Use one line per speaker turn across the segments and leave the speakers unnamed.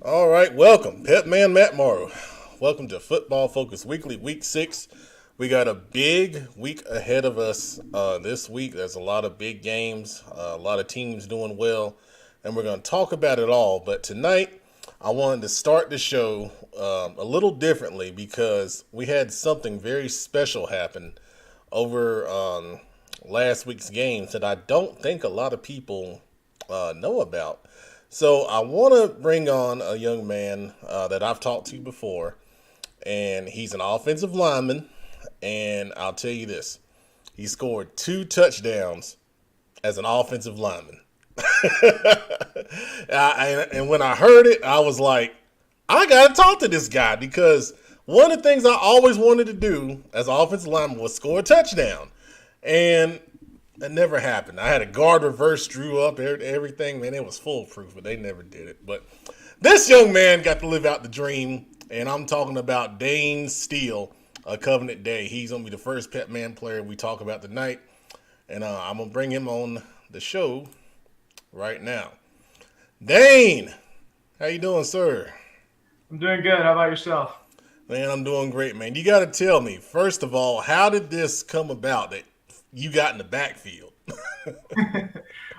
All right, welcome, Pepman Matt Morrow. Welcome to Football Focus Weekly, Week 6. We got a big week ahead of us this week. There's a lot of big games, a lot of teams doing well, and we're going to talk about it all. But tonight, I wanted to start the show a little differently because we had something very special happen over last week's games that I don't think a lot of people know about. So I want to bring on a young man that I've talked to before, and he's an offensive lineman. And I'll tell you this: he scored 2 touchdowns as an offensive lineman. And when I heard it, I was like, I got to talk to this guy because one of the things I always wanted to do as an offensive lineman was score a touchdown. And that never happened. I had a guard reverse, drew up everything. Man, it was foolproof, but they never did it. But this young man got to live out the dream, and I'm talking about Dane Steele, a Covenant Day. He's going to be the first Pepman player we talk about tonight, and I'm going to bring him on the show right now. Dane, how you doing, sir?
I'm doing good. How about yourself?
Man, I'm doing great, man. You got to tell me, first of all, how did this come about that you got in the backfield?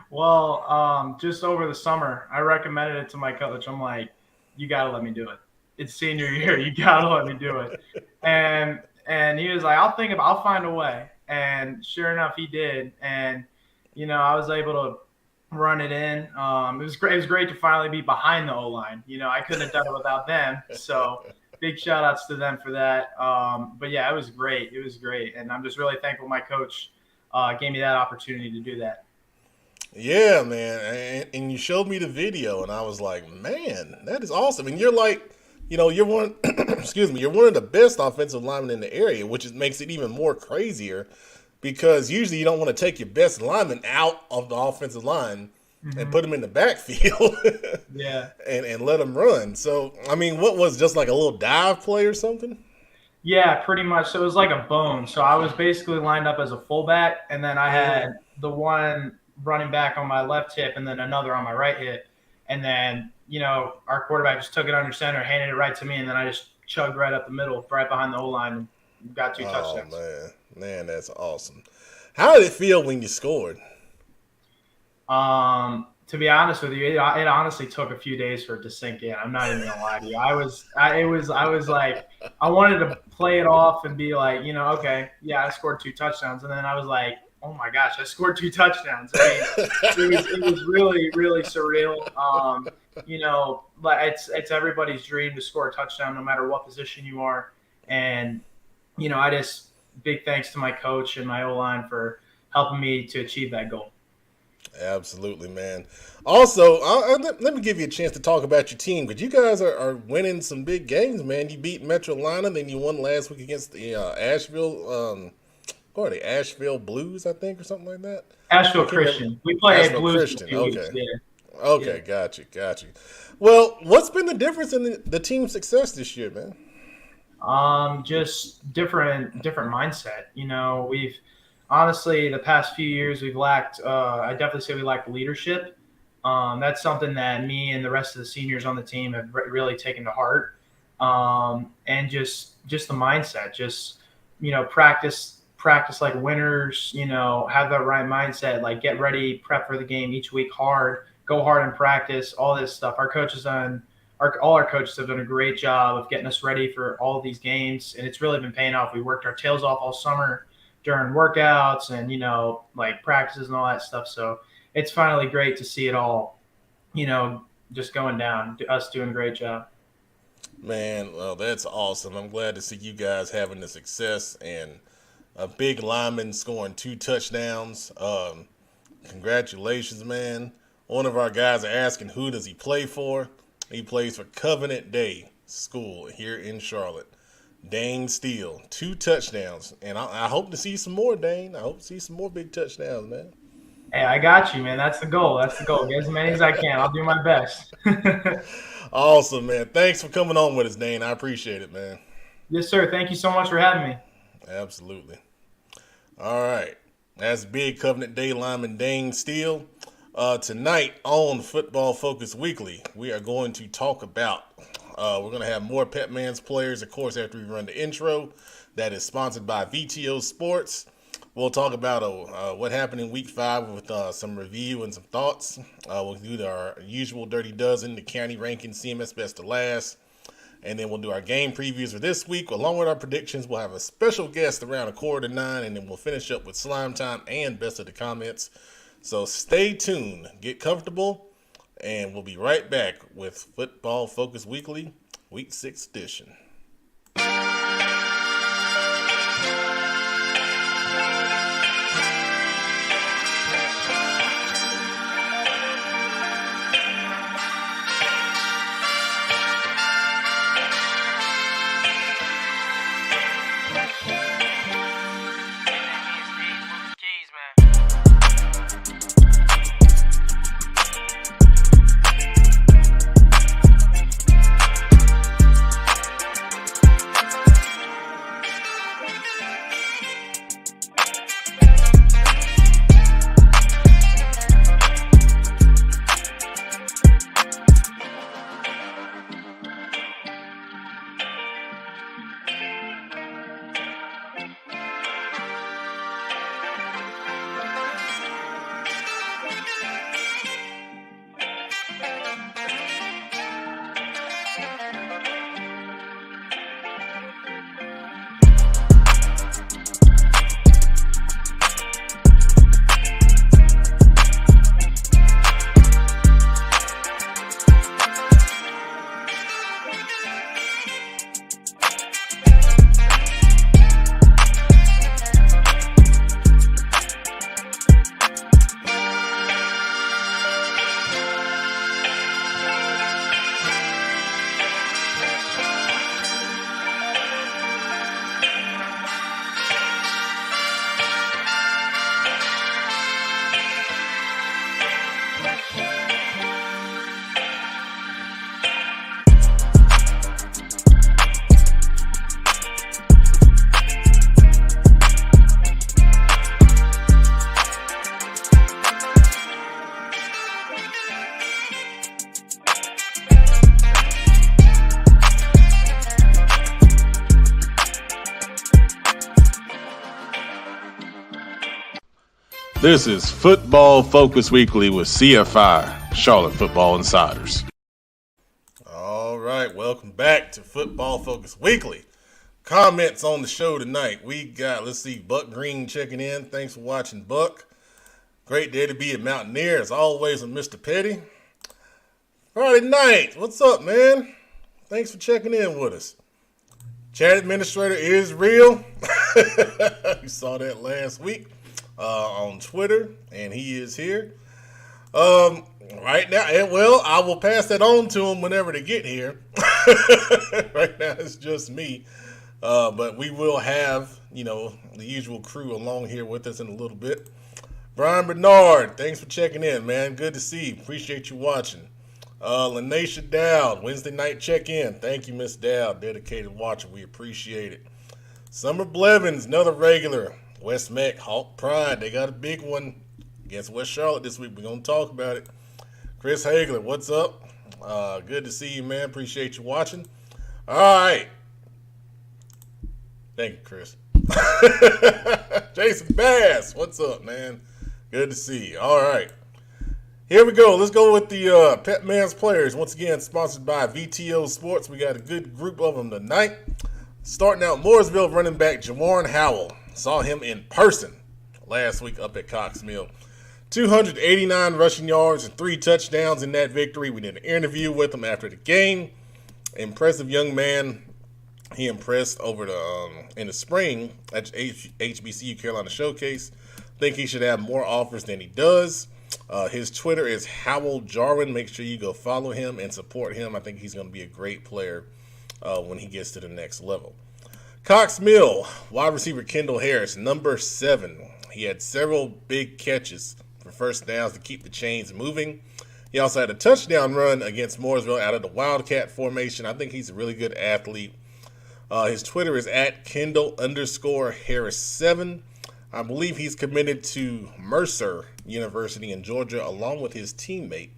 Well, just over the summer, I recommended it to my coach. I'm like, you got to let me do it. It's senior year. You got to let me do it. And he was like, I'll find a way. And sure enough, he did. And, I was able to run it in. It was great. It was great to finally be behind the O-line. I couldn't have done it without them. So big shout outs to them for that. But yeah, it was great. It was great. And I'm just really thankful my coach gave me that opportunity to do that.
Yeah, man. And you showed me the video, and I was like, man, that is awesome. And you're like, you're one, excuse me, you're one of the best offensive linemen in the area, which makes it even more crazier because usually you don't want to take your best lineman out of the offensive line and put him in the backfield
Yeah.
and let him run. So, I mean, what was just like a little dive play or something?
Yeah, pretty much. So it was like a bone. So I was basically lined up as a fullback, and then I had the one running back on my left hip and then another on my right hip. And then, our quarterback just took it under center, handed it right to me, and then I just chugged right up the middle, right behind the O line, and got two
Oh,
touchdowns.
man, that's awesome. How did it feel when you scored?
To be honest with you, it honestly took a few days for it to sink in. I'm not even gonna lie to you. I was like, I wanted to play it off and be like, okay, yeah, I scored 2 touchdowns, and then I was like, oh my gosh, I scored 2 touchdowns. I mean, it was really really surreal. Like it's everybody's dream to score a touchdown, no matter what position you are, and I just big thanks to my coach and my O line for helping me to achieve that goal.
Absolutely, man. Also, let me give you a chance to talk about your team because you guys are winning some big games, man. You beat Metro Atlanta, then you won last week against the Asheville, what are they, Asheville Blues, I think, or something like that. I
Asheville
can't remember.
Christian. We play
Asheville
Blues in a
Christian.
few weeks.
Okay.
Yeah, yeah.
Okay, got you. Well, what's been the difference in the team's success this year, man?
Just different mindset. We've honestly the past few years we've lacked. I definitely say we lacked leadership. That's something that me and the rest of the seniors on the team have really taken to heart. And just the mindset. Just practice like winners. Have that right mindset. Like get ready, prep for the game each week hard. Go hard in practice. All this stuff. All our coaches have done a great job of getting us ready for all of these games, and it's really been paying off. We worked our tails off all summer during workouts and like practices and all that stuff. So it's finally great to see it all, you know, just going down. Us doing a great job.
Man, well, that's awesome. I'm glad to see you guys having the success and a big lineman scoring 2 touchdowns. Congratulations, man. One of our guys are asking who does he play for. He plays for Covenant Day School here in Charlotte. Dane Steele, 2 touchdowns, and I hope to see some more, Dane. I hope to see some more big touchdowns, man.
Hey, I got you, man. That's the goal. That's the goal. Get as many as I can. I'll do my best.
Awesome, man. Thanks for coming on with us, Dane. I appreciate it, man.
Yes, sir. Thank you so much for having me.
Absolutely. All right. That's big Covenant Day lineman Dane Steele. Tonight on Football Focus Weekly, we are going to talk about, we're going to have more Pepman's players, of course, after we run the intro. That is sponsored by VTO Sports. We'll talk about what happened in Week 5 with some review and some thoughts. We'll do our usual Dirty Dozen, the county ranking, CMS Best of Last. And then we'll do our game previews for this week. Along with our predictions, we'll have a special guest around 8:45, and then we'll finish up with Slime Time and Best of the Comments. So stay tuned, get comfortable, and we'll be right back with Football Focus Weekly, Week 6 edition. This is Football Focus Weekly with CFI, Charlotte Football Insiders. All right, welcome back to Football Focus Weekly. Comments on the show tonight. We got, Buck Green checking in. Thanks for watching, Buck. Great day to be a Mountaineer, as always, with Mr. Petty. Friday night, what's up, man? Thanks for checking in with us. Chat administrator is real. You saw that last week. On Twitter, and he is here. Right now, I will pass that on to him whenever they get here. Right now, it's just me. But we will have, the usual crew along here with us in a little bit. Brian Bernard, thanks for checking in, man. Good to see you. Appreciate you watching. Lanesha Dowd, Wednesday night check-in. Thank you, Miss Dowd, dedicated watcher. We appreciate it. Summer Blevins, another regular. West Mac, Hawk Pride, they got a big one against West Charlotte this week. We're going to talk about it. Chris Hagler, what's up? Good to see you, man. Appreciate you watching. All right. Thank you, Chris. Jason Bass, what's up, man? Good to see you. All right. Here we go. Let's go with the Pepman's players. Once again, sponsored by VTO Sports. We got a good group of them tonight. Starting out, Mooresville running back Jawan Howell. Saw him in person last week up at Cox Mill. 289 rushing yards and 3 touchdowns in that victory. We did an interview with him after the game. Impressive young man. He impressed over in the spring at HBCU Carolina Showcase. Think he should have more offers than he does. His Twitter is Howell Jarwin. Make sure you go follow him and support him. I think he's going to be a great player when he gets to the next level. Cox Mill, wide receiver Kendall Harris, number 7. He had several big catches for first downs to keep the chains moving. He also had a touchdown run against Mooresville out of the Wildcat formation. I think he's a really good athlete. His Twitter is at Kendall_Harris7. I believe he's committed to Mercer University in Georgia along with his teammate,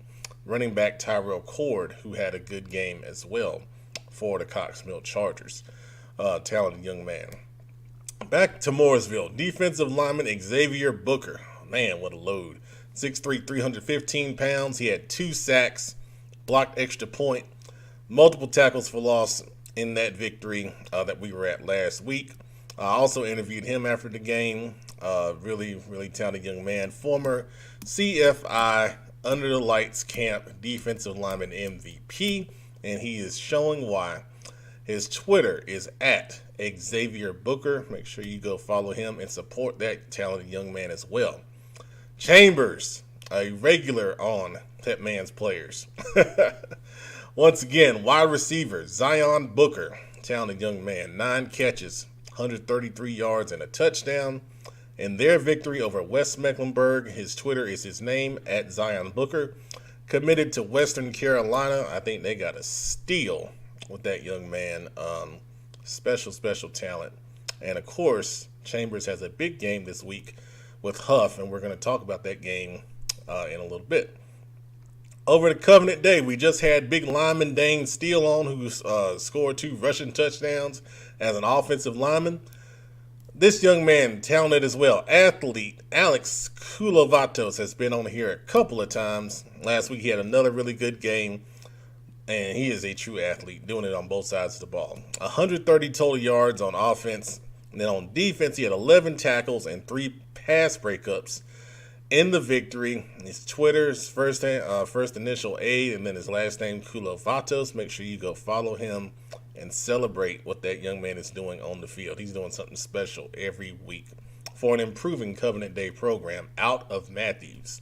running back Tyrell Cord, who had a good game as well for the Cox Mill Chargers. Talented young man. Back to Mooresville. Defensive lineman Xavier Booker. Man, what a load. 6'3", 315 pounds. He had 2 sacks, blocked extra point, multiple tackles for loss in that victory that we were at last week. I also interviewed him after the game. Really, really talented young man. Former CFI Under the Lights Camp defensive lineman MVP, and he is showing why. His Twitter is at Xavier Booker. Make sure you go follow him and support that talented young man as well. Chambers, a regular on Pepman's players. Once again, wide receiver Zion Booker, talented young man, 9 catches, 133 yards and a touchdown. In their victory over West Mecklenburg, his Twitter is his name, at Zion Booker. Committed to Western Carolina. I think they got a steal with that young man. Special talent. And of course, Chambers has a big game this week with Huff, and we're going to talk about that game in a little bit. Over the Covenant Day, we just had big lineman Dane Steele on, who scored 2 rushing touchdowns as an offensive lineman. This young man, talented as well, athlete Alex Koulovatos, has been on here a couple of times. Last week he had another really good game, and he is a true athlete, doing it on both sides of the ball. 130 total yards on offense, and then on defense he had 11 tackles and 3 pass breakups in the victory. His Twitter's first initial A, and then his last name Koulovatos. Make sure you go follow him and celebrate what that young man is doing on the field. He's doing something special every week for an improving Covenant Day program out of Matthews.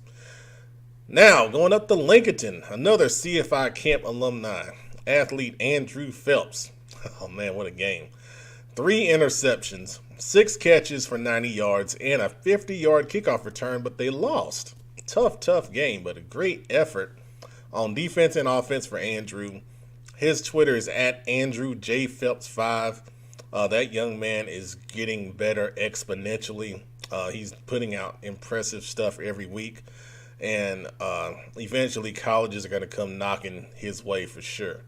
Now, going up to Lincoln, another CFI camp alumni, athlete Andrew Phelps. Oh man, what a game. 3 interceptions, 6 catches for 90 yards, and a 50-yard kickoff return, but they lost. Tough game, but a great effort on defense and offense for Andrew. His Twitter is at Andrew J. Phelps 5. That young man is getting better exponentially. He's putting out impressive stuff every week. And eventually colleges are going to come knocking his way for sure.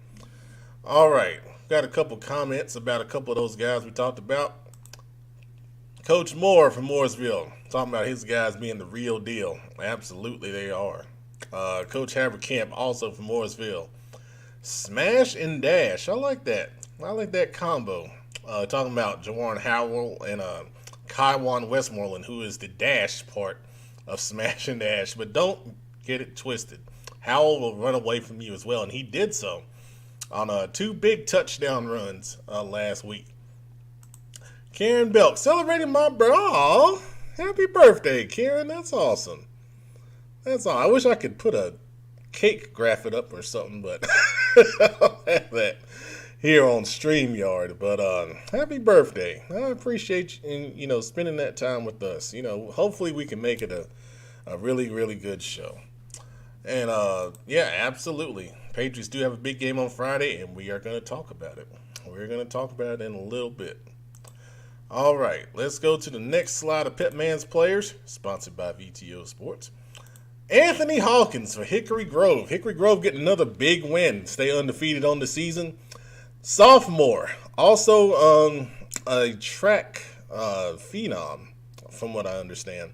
All right. Got a couple comments about a couple of those guys we talked about. Coach Moore from Mooresville, talking about his guys being the real deal. Absolutely they are. Coach Haverkamp, also from Mooresville. Smash and dash. I like that. I like that combo. Talking about Jawan Howell and Kaiwan Westmoreland, who is the dash part of Smash and Dash. But don't get it twisted. Howell will run away from you as well, and he did so on 2 big touchdown runs last week. Karen Belk, celebrating my birthday. Aw, happy birthday, Karen. That's awesome. That's all. I wish I could put a cake graphic up or something, but I don't have that here on StreamYard. But happy birthday. I appreciate you, spending that time with us. Hopefully we can make it a really, really good show. And yeah, absolutely. Patriots do have a big game on Friday, and we are going to talk about it. We're going to talk about it in a little bit. All right, let's go to the next slide of Pepman's players, sponsored by VTO Sports. Anthony Hawkins for Hickory Grove. Hickory Grove getting another big win, stay undefeated on the season. Sophomore, also a track phenom, from what I understand.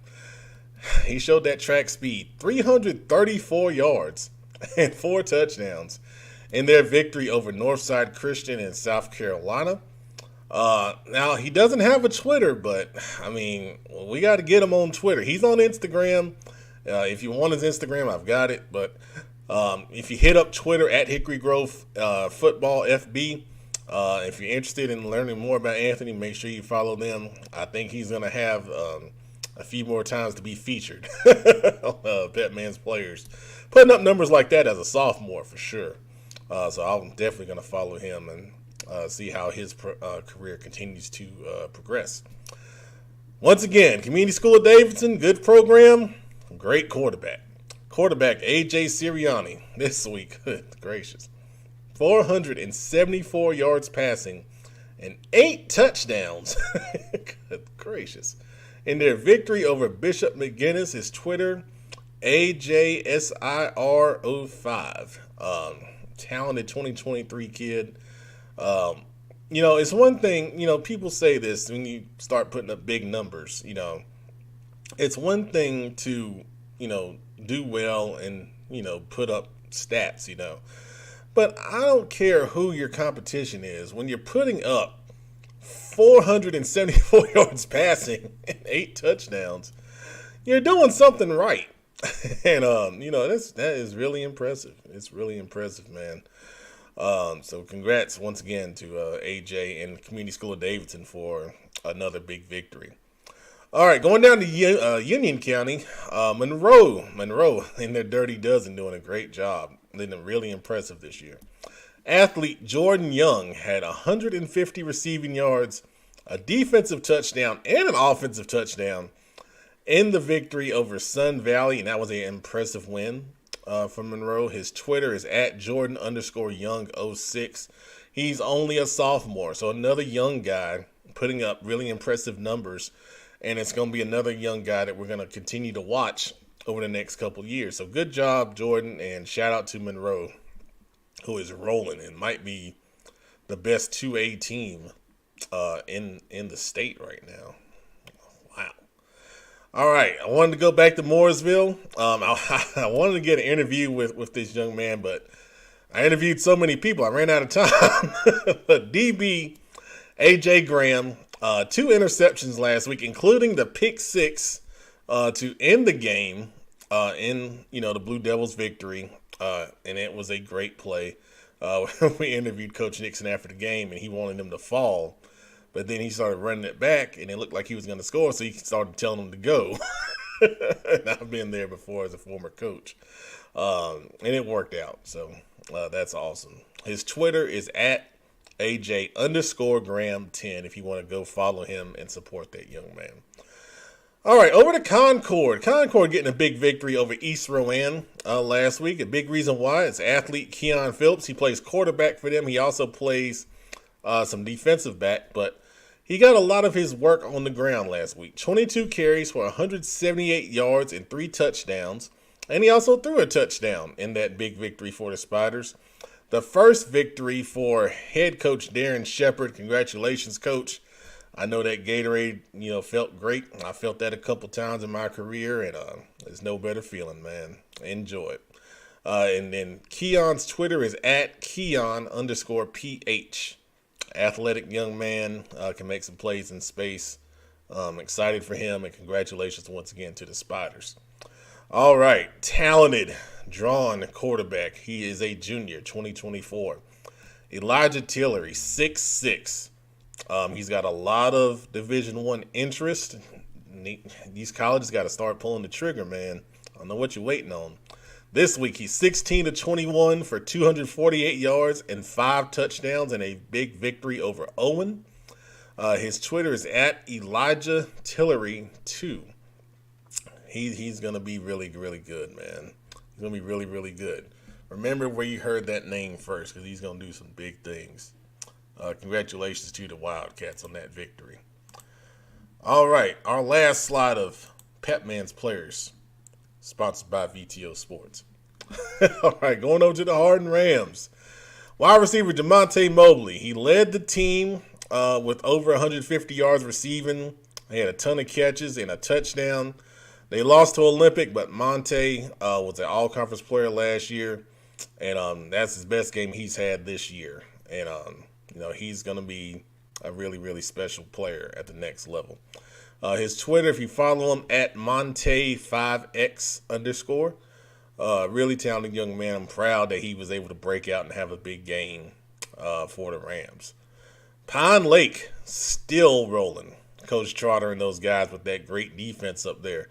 He showed that track speed, 334 yards and 4 touchdowns in their victory over Northside Christian in South Carolina. Now, he doesn't have a Twitter, but, we got to get him on Twitter. He's on Instagram. If you want his Instagram, I've got it. But if you hit up Twitter at Hickory Grove Football FB, if you're interested in learning more about Anthony, make sure you follow them. I think he's going to have a few more times to be featured. Pepman's players. Putting up numbers like that as a sophomore for sure. So I'm definitely going to follow him and see how his career continues to progress. Once again, Community School of Davidson, good program, great quarterback. Quarterback A.J. Siriani this week, good gracious. 474 yards passing and 8 touchdowns. Good gracious. In their victory over Bishop McGinnis, his Twitter, AJSIR05. Talented 2023 kid. It's one thing, people say this when you start putting up big numbers, it's one thing to, do well and, put up stats, but I don't care who your competition is. When you're putting up 474 yards passing and 8 touchdowns, you're doing something right. And, that is really impressive. It's really impressive, man. So congrats once again to AJ and Community School of Davidson for another big victory. All right, going down to Union County, Monroe in their Dirty Dozen doing a great job. They've been really impressive this year. Athlete Jordan Young had 150 receiving yards, a defensive touchdown, and an offensive touchdown in the victory over Sun Valley, and that was an impressive win for Monroe. His Twitter is at Jordan_Young06. He's only a sophomore, so another young guy putting up really impressive numbers. And it's going to be another young guy that we're going to continue to watch over the next couple years. So good job, Jordan, and shout out to Monroe, who is rolling and might be the best 2A team in the state right now. Wow. All right, I wanted to go back to Mooresville. I wanted to get an interview with this young man, but I interviewed so many people, I ran out of time. DB AJ Graham. 2 interceptions last week, including the pick 6 to end the game in the Blue Devils' victory, and it was a great play. We interviewed Coach Nixon after the game, and he wanted them to fall, but then he started running it back, and it looked like he was going to score, so he started telling them to go. And I've been there before as a former coach, and it worked out, so that's awesome. His Twitter is at AJ_Graham10 if you want to go follow him and support that young man. All right, over to Concord. Concord getting a big victory over East Rowan last week. A big reason why is athlete Keon Phillips. He plays quarterback for them. He also plays some defensive back, but he got a lot of his work on the ground last week. 22 carries for 178 yards and 3 touchdowns, and he also threw a touchdown in that big victory for the Spiders. The first victory for head coach Darren Shepard. Congratulations, coach. I know that Gatorade, felt great. I felt that a couple times in my career, and there's no better feeling, man. Enjoy it. And then Keon's Twitter is at Keon_PH. Athletic young man, can make some plays in space. Excited for him, and congratulations once again to the Spiders. All right, talented, drawn quarterback. He is a junior, 2024. Elijah Tillery, 6'6". He's got a lot of Division I interest. These colleges got to start pulling the trigger, man. I don't know what you're waiting on. This week, he's 16-21 for 248 yards and 5 touchdowns and a big victory over Owen. His Twitter is at Elijah Tillery 2. He's going to be really, really good, man. He's going to be really, really good. Remember where you heard that name first, because he's going to do some big things. Congratulations to the Wildcats on that victory. All right, our last slide of Pepman's players, sponsored by VTO Sports. All right, going over to the Hardin Rams. Wide receiver DeMonte Mobley. He led the team with over 150 yards receiving. He had a ton of catches and a touchdown. They lost to Olympic, but Monte was an all-conference player last year, and that's his best game he's had this year. And, he's going to be a really, really special player at the next level. His Twitter, if you follow him, at Monte5X_. Really talented young man. I'm proud that he was able to break out and have a big game for the Rams. Pine Lake, still rolling. Coach Trotter and those guys with that great defense up there.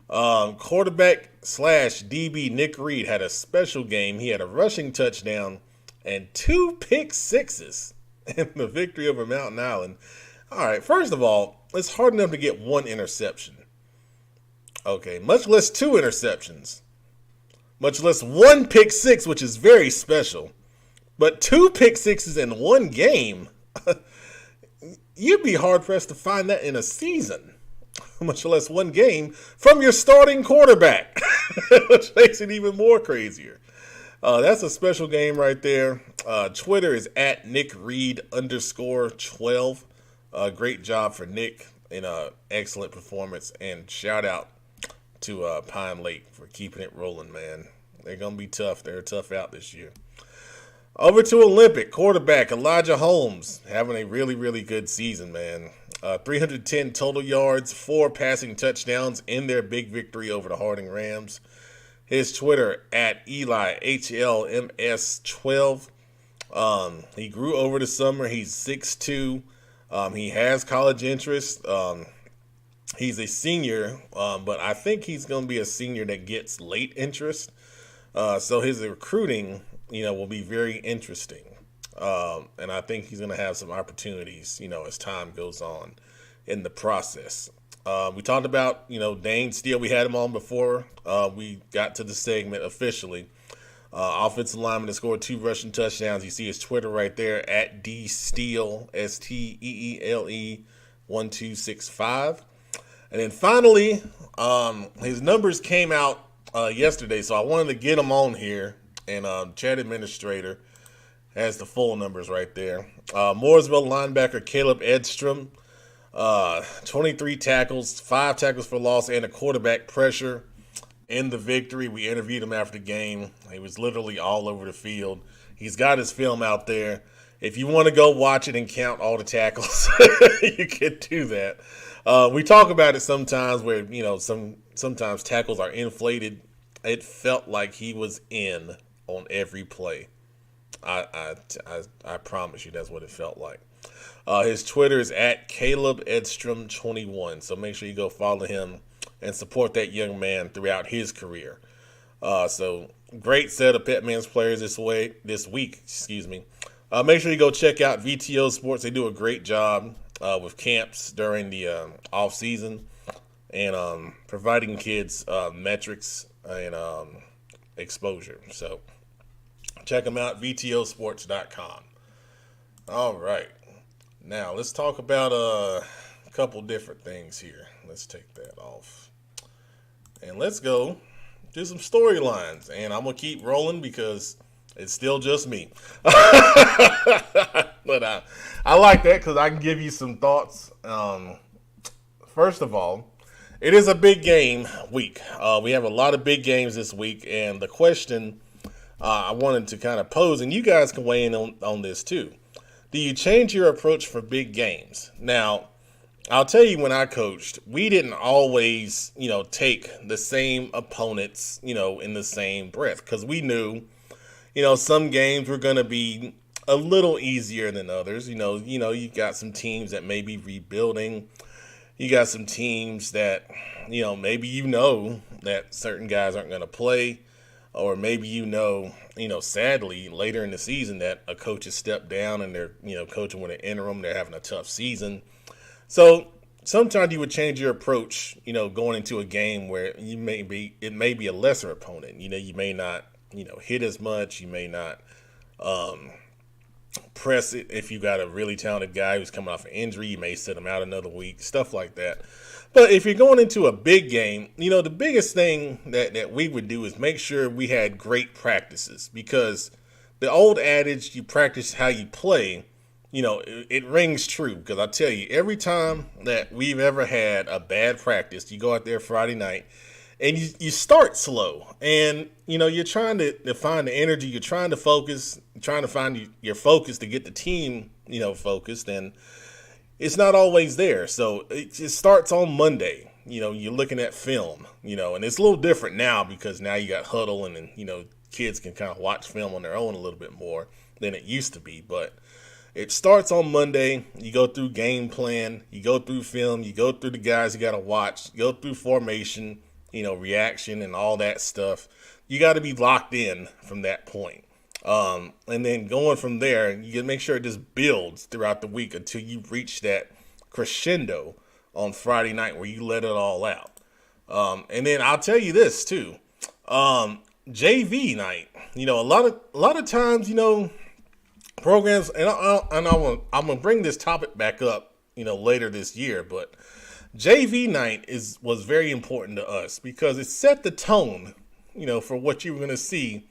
Quarterback / DB Nick Reed had a special game. He had a rushing touchdown and 2 pick sixes in the victory over Mountain Island. All right, first of all, it's hard enough to get 1 interception. Okay, much less 2 interceptions. Much less 1 pick 6, which is very special. But 2 pick sixes in 1 game, you'd be hard-pressed to find that in a season. much less one game, from your starting quarterback, which makes it even more crazier. That's a special game right there. Twitter is at @NickReed_12. Great job for Nick in an excellent performance. And shout out to Pine Lake for keeping it rolling, man. They're going to be tough. They're tough out this year. Over to Olympic quarterback Elijah Holmes, having a really, really good season, man. 310 total yards, 4 passing touchdowns in their big victory over the Harding Rams. His Twitter at EliHLMS12. He grew over the summer. He's 6'2". He has college interest. He's a senior, but I think he's going to be a senior that gets late interest. So his recruiting, will be very interesting. And I think he's going to have some opportunities, as time goes on in the process. We talked about, Dane Steele. We had him on before we got to the segment officially. Offensive lineman that scored 2 rushing touchdowns. You see his Twitter right there at DSteele, STEELE 1265. And then finally, his numbers came out yesterday, so I wanted to get them on here. And chat administrator has the full numbers right there. Mooresville linebacker Caleb Edstrom, 23 tackles, 5 tackles for loss, and a quarterback pressure in the victory. We interviewed him after the game. He was literally all over the field. He's got his film out there. If you want to go watch it and count all the tackles, you can do that. We talk about it sometimes where, sometimes tackles are inflated. It felt like he was in on every play. I promise you that's what it felt like. His Twitter is at Caleb Edstrom21. So make sure you go follow him and support that young man throughout his career. So great set of Pepman's players this week. Make sure you go check out VTO Sports. They do a great job with camps during the off season and providing kids metrics and exposure. So check them out, VTOsports.com. All right. Now let's talk about a couple different things here. Let's take that off. And let's go do some storylines. And I'm going to keep rolling because it's still just me. But I like that because I can give you some thoughts. First of all, it is a big game week. We have a lot of big games this week. And the question I wanted to kind of pose, and you guys can weigh in on this too. Do you change your approach for big games? Now, I'll tell you, when I coached, we didn't always, take the same opponents, in the same breath, because we knew, some games were going to be a little easier than others. You got some teams that may be rebuilding. You got some teams that, maybe that certain guys aren't going to play, or maybe sadly later in the season that a coach has stepped down and they're, coaching with an interim. They're having a tough season. So sometimes you would change your approach, going into a game where it may be a lesser opponent. You may not, hit as much. You may not press it. If you got a really talented guy who's coming off an injury, you may sit him out another week, stuff like that. But if you're going into a big game, the biggest thing that we would do is make sure we had great practices, because the old adage, you practice how you play, it rings true. Because I tell you, every time that we've ever had a bad practice, you go out there Friday night and you start slow, and, you're trying to find the energy, you're trying to focus, trying to find your focus to get the team, focused, and it's not always there. So it starts on Monday. You're looking at film, and it's a little different now because now you got Huddle and kids can kind of watch film on their own a little bit more than it used to be. But it starts on Monday. You go through game plan, you go through film, you go through the guys you got to watch, you go through formation, reaction and all that stuff. You got to be locked in from that point. And then going from there, you can make sure it just builds throughout the week until you reach that crescendo on Friday night where you let it all out. And then I'll tell you this too, JV night. A lot of times, programs, and I'm gonna bring this topic back up, later this year, but JV night was very important to us because it set the tone, for what you were going to see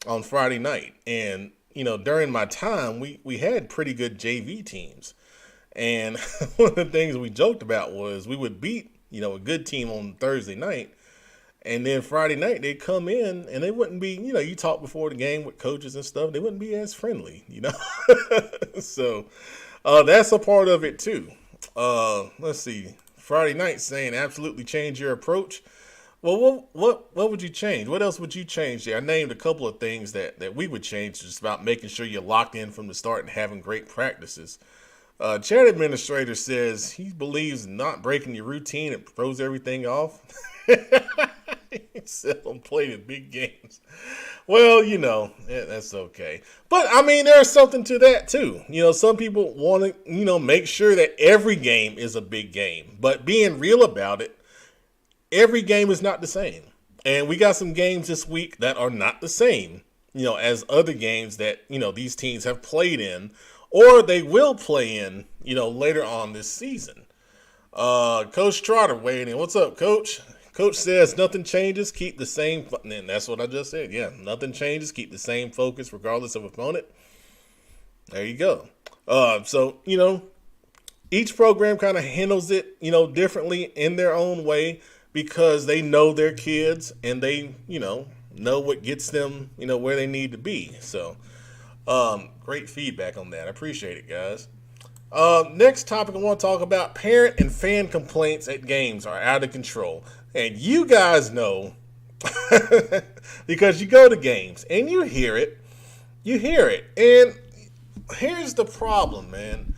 on Friday night. And, during my time, we had pretty good JV teams. And one of the things we joked about was we would beat, a good team on Thursday night. And then Friday night, they'd come in and they wouldn't be, you talk before the game with coaches and stuff. They wouldn't be as friendly, So that's a part of it, too. Let's see. Friday night saying absolutely change your approach. Well, what would you change? What else would you change there? I named a couple of things that we would change, just about making sure you're locked in from the start and having great practices. Chat administrator says he believes not breaking your routine, it throws everything off. He said don't play the big games. Well, that's okay. But, there's something to that, too. Some people want to, make sure that every game is a big game. But being real about it, every game is not the same. And we got some games this week that are not the same, as other games that, these teams have played in or they will play in, later on this season. Coach Trotter weighing in. What's up, Coach? Coach says nothing changes, keep the same. And that's what I just said. Yeah, nothing changes, keep the same focus regardless of opponent. There you go. So, each program kind of handles it, differently in their own way because they know their kids and they, know what gets them, where they need to be. So, great feedback on that. I appreciate it, guys. Next topic I want to talk about, parent and fan complaints at games are out of control. And you guys know because you go to games and you hear it. And here's the problem, man.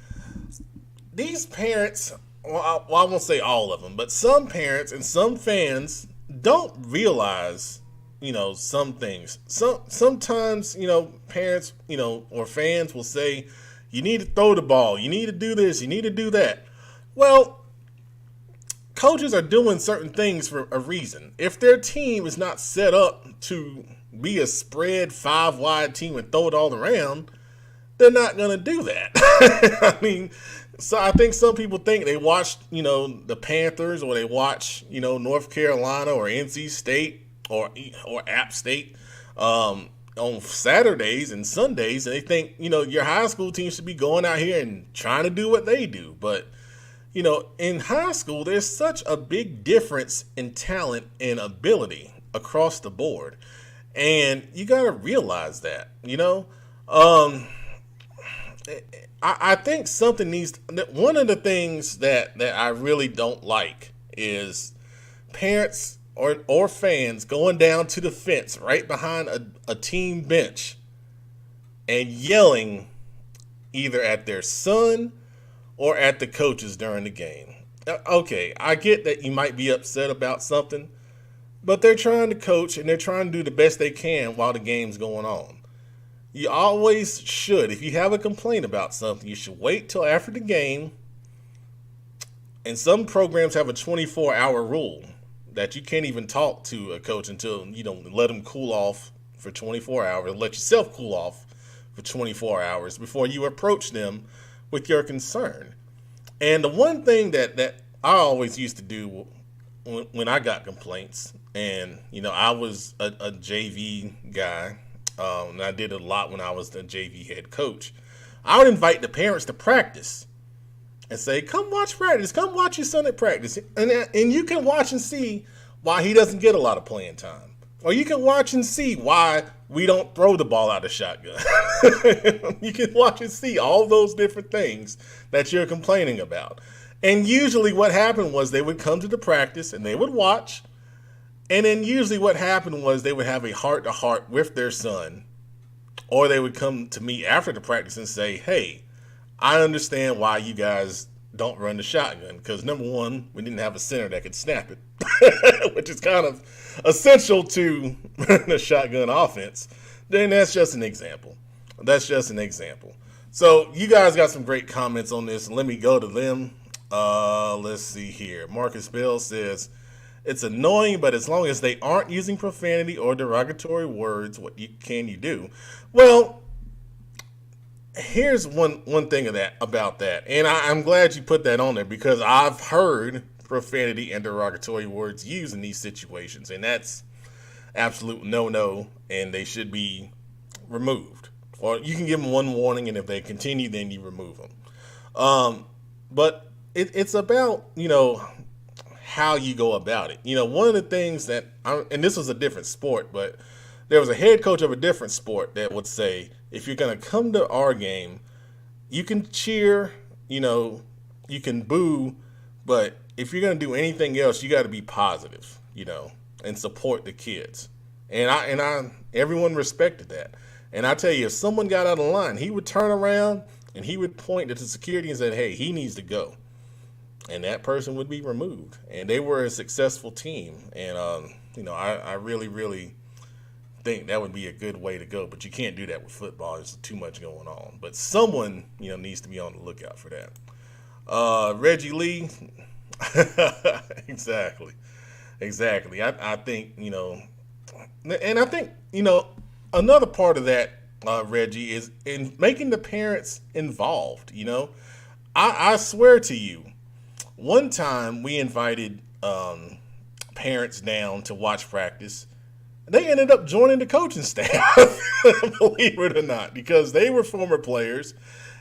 These parents, I won't say all of them, but some parents and some fans don't realize, some things. Sometimes, parents, or fans will say, you need to throw the ball. You need to do this. You need to do that. Well, coaches are doing certain things for a reason. If their team is not set up to be a spread 5-wide team and throw it all around, they're not going to do that. So I think some people think they watch, the Panthers or they watch, North Carolina or NC State or App State on Saturdays and Sundays, and they think, your high school team should be going out here and trying to do what they do. But in high school, there's such a big difference in talent and ability across the board. And you got to realize that, I think something one of the things that I really don't like is parents or fans going down to the fence right behind a team bench and yelling either at their son or at the coaches during the game. Okay, I get that you might be upset about something, but they're trying to coach and they're trying to do the best they can while the game's going on. You always should. If you have a complaint about something, you should wait till after the game. And some programs have a 24-hour rule that you can't even talk to a coach until, let them cool off for 24 hours. Let yourself cool off for 24 hours before you approach them with your concern. And the one thing that I always used to do when I got complaints, and, I was a JV guy, and I did a lot when I was the JV head coach, I would invite the parents to practice and say, come watch practice. Come watch your son at practice. And you can watch and see why he doesn't get a lot of playing time. Or you can watch and see why we don't throw the ball out of shotgun. You can watch and see all those different things that you're complaining about. And usually what happened was they would come to the practice and they would watch. And then usually what happened was they would have a heart-to-heart with their son. Or they would come to me after the practice and say, hey, I understand why you guys don't run the shotgun. Because number one, we didn't have a center that could snap it, which is kind of essential to the shotgun offense. Then that's just an example. So you guys got some great comments on this. Let me go to them. Let's see here. Marcus Bell says, it's annoying, but as long as they aren't using profanity or derogatory words, what can you do? Well, here's one thing about that, and I'm glad you put that on there because I've heard profanity and derogatory words used in these situations, and that's absolute no, and they should be removed. Or you can give them one warning, and if they continue, then you remove them. But it's about, how you go about it. One of the things that, and this was a different sport, but there was a head coach of a different sport that would say, if you're going to come to our game, you can cheer, you can boo, but if you're going to do anything else, you got to be positive, and support the kids. And everyone respected that. And I tell you, if someone got out of line, he would turn around and he would point at the security and say, hey, he needs to go. And that person would be removed. And they were a successful team. And, I really, really think that would be a good way to go. But you can't do that with football. There's too much going on. But someone, needs to be on the lookout for that. Reggie Lee. Exactly. I think, and I think, another part of that, Reggie, is in making the parents involved. I swear to you, one time we invited parents down to watch practice. They ended up joining the coaching staff, believe it or not, because they were former players.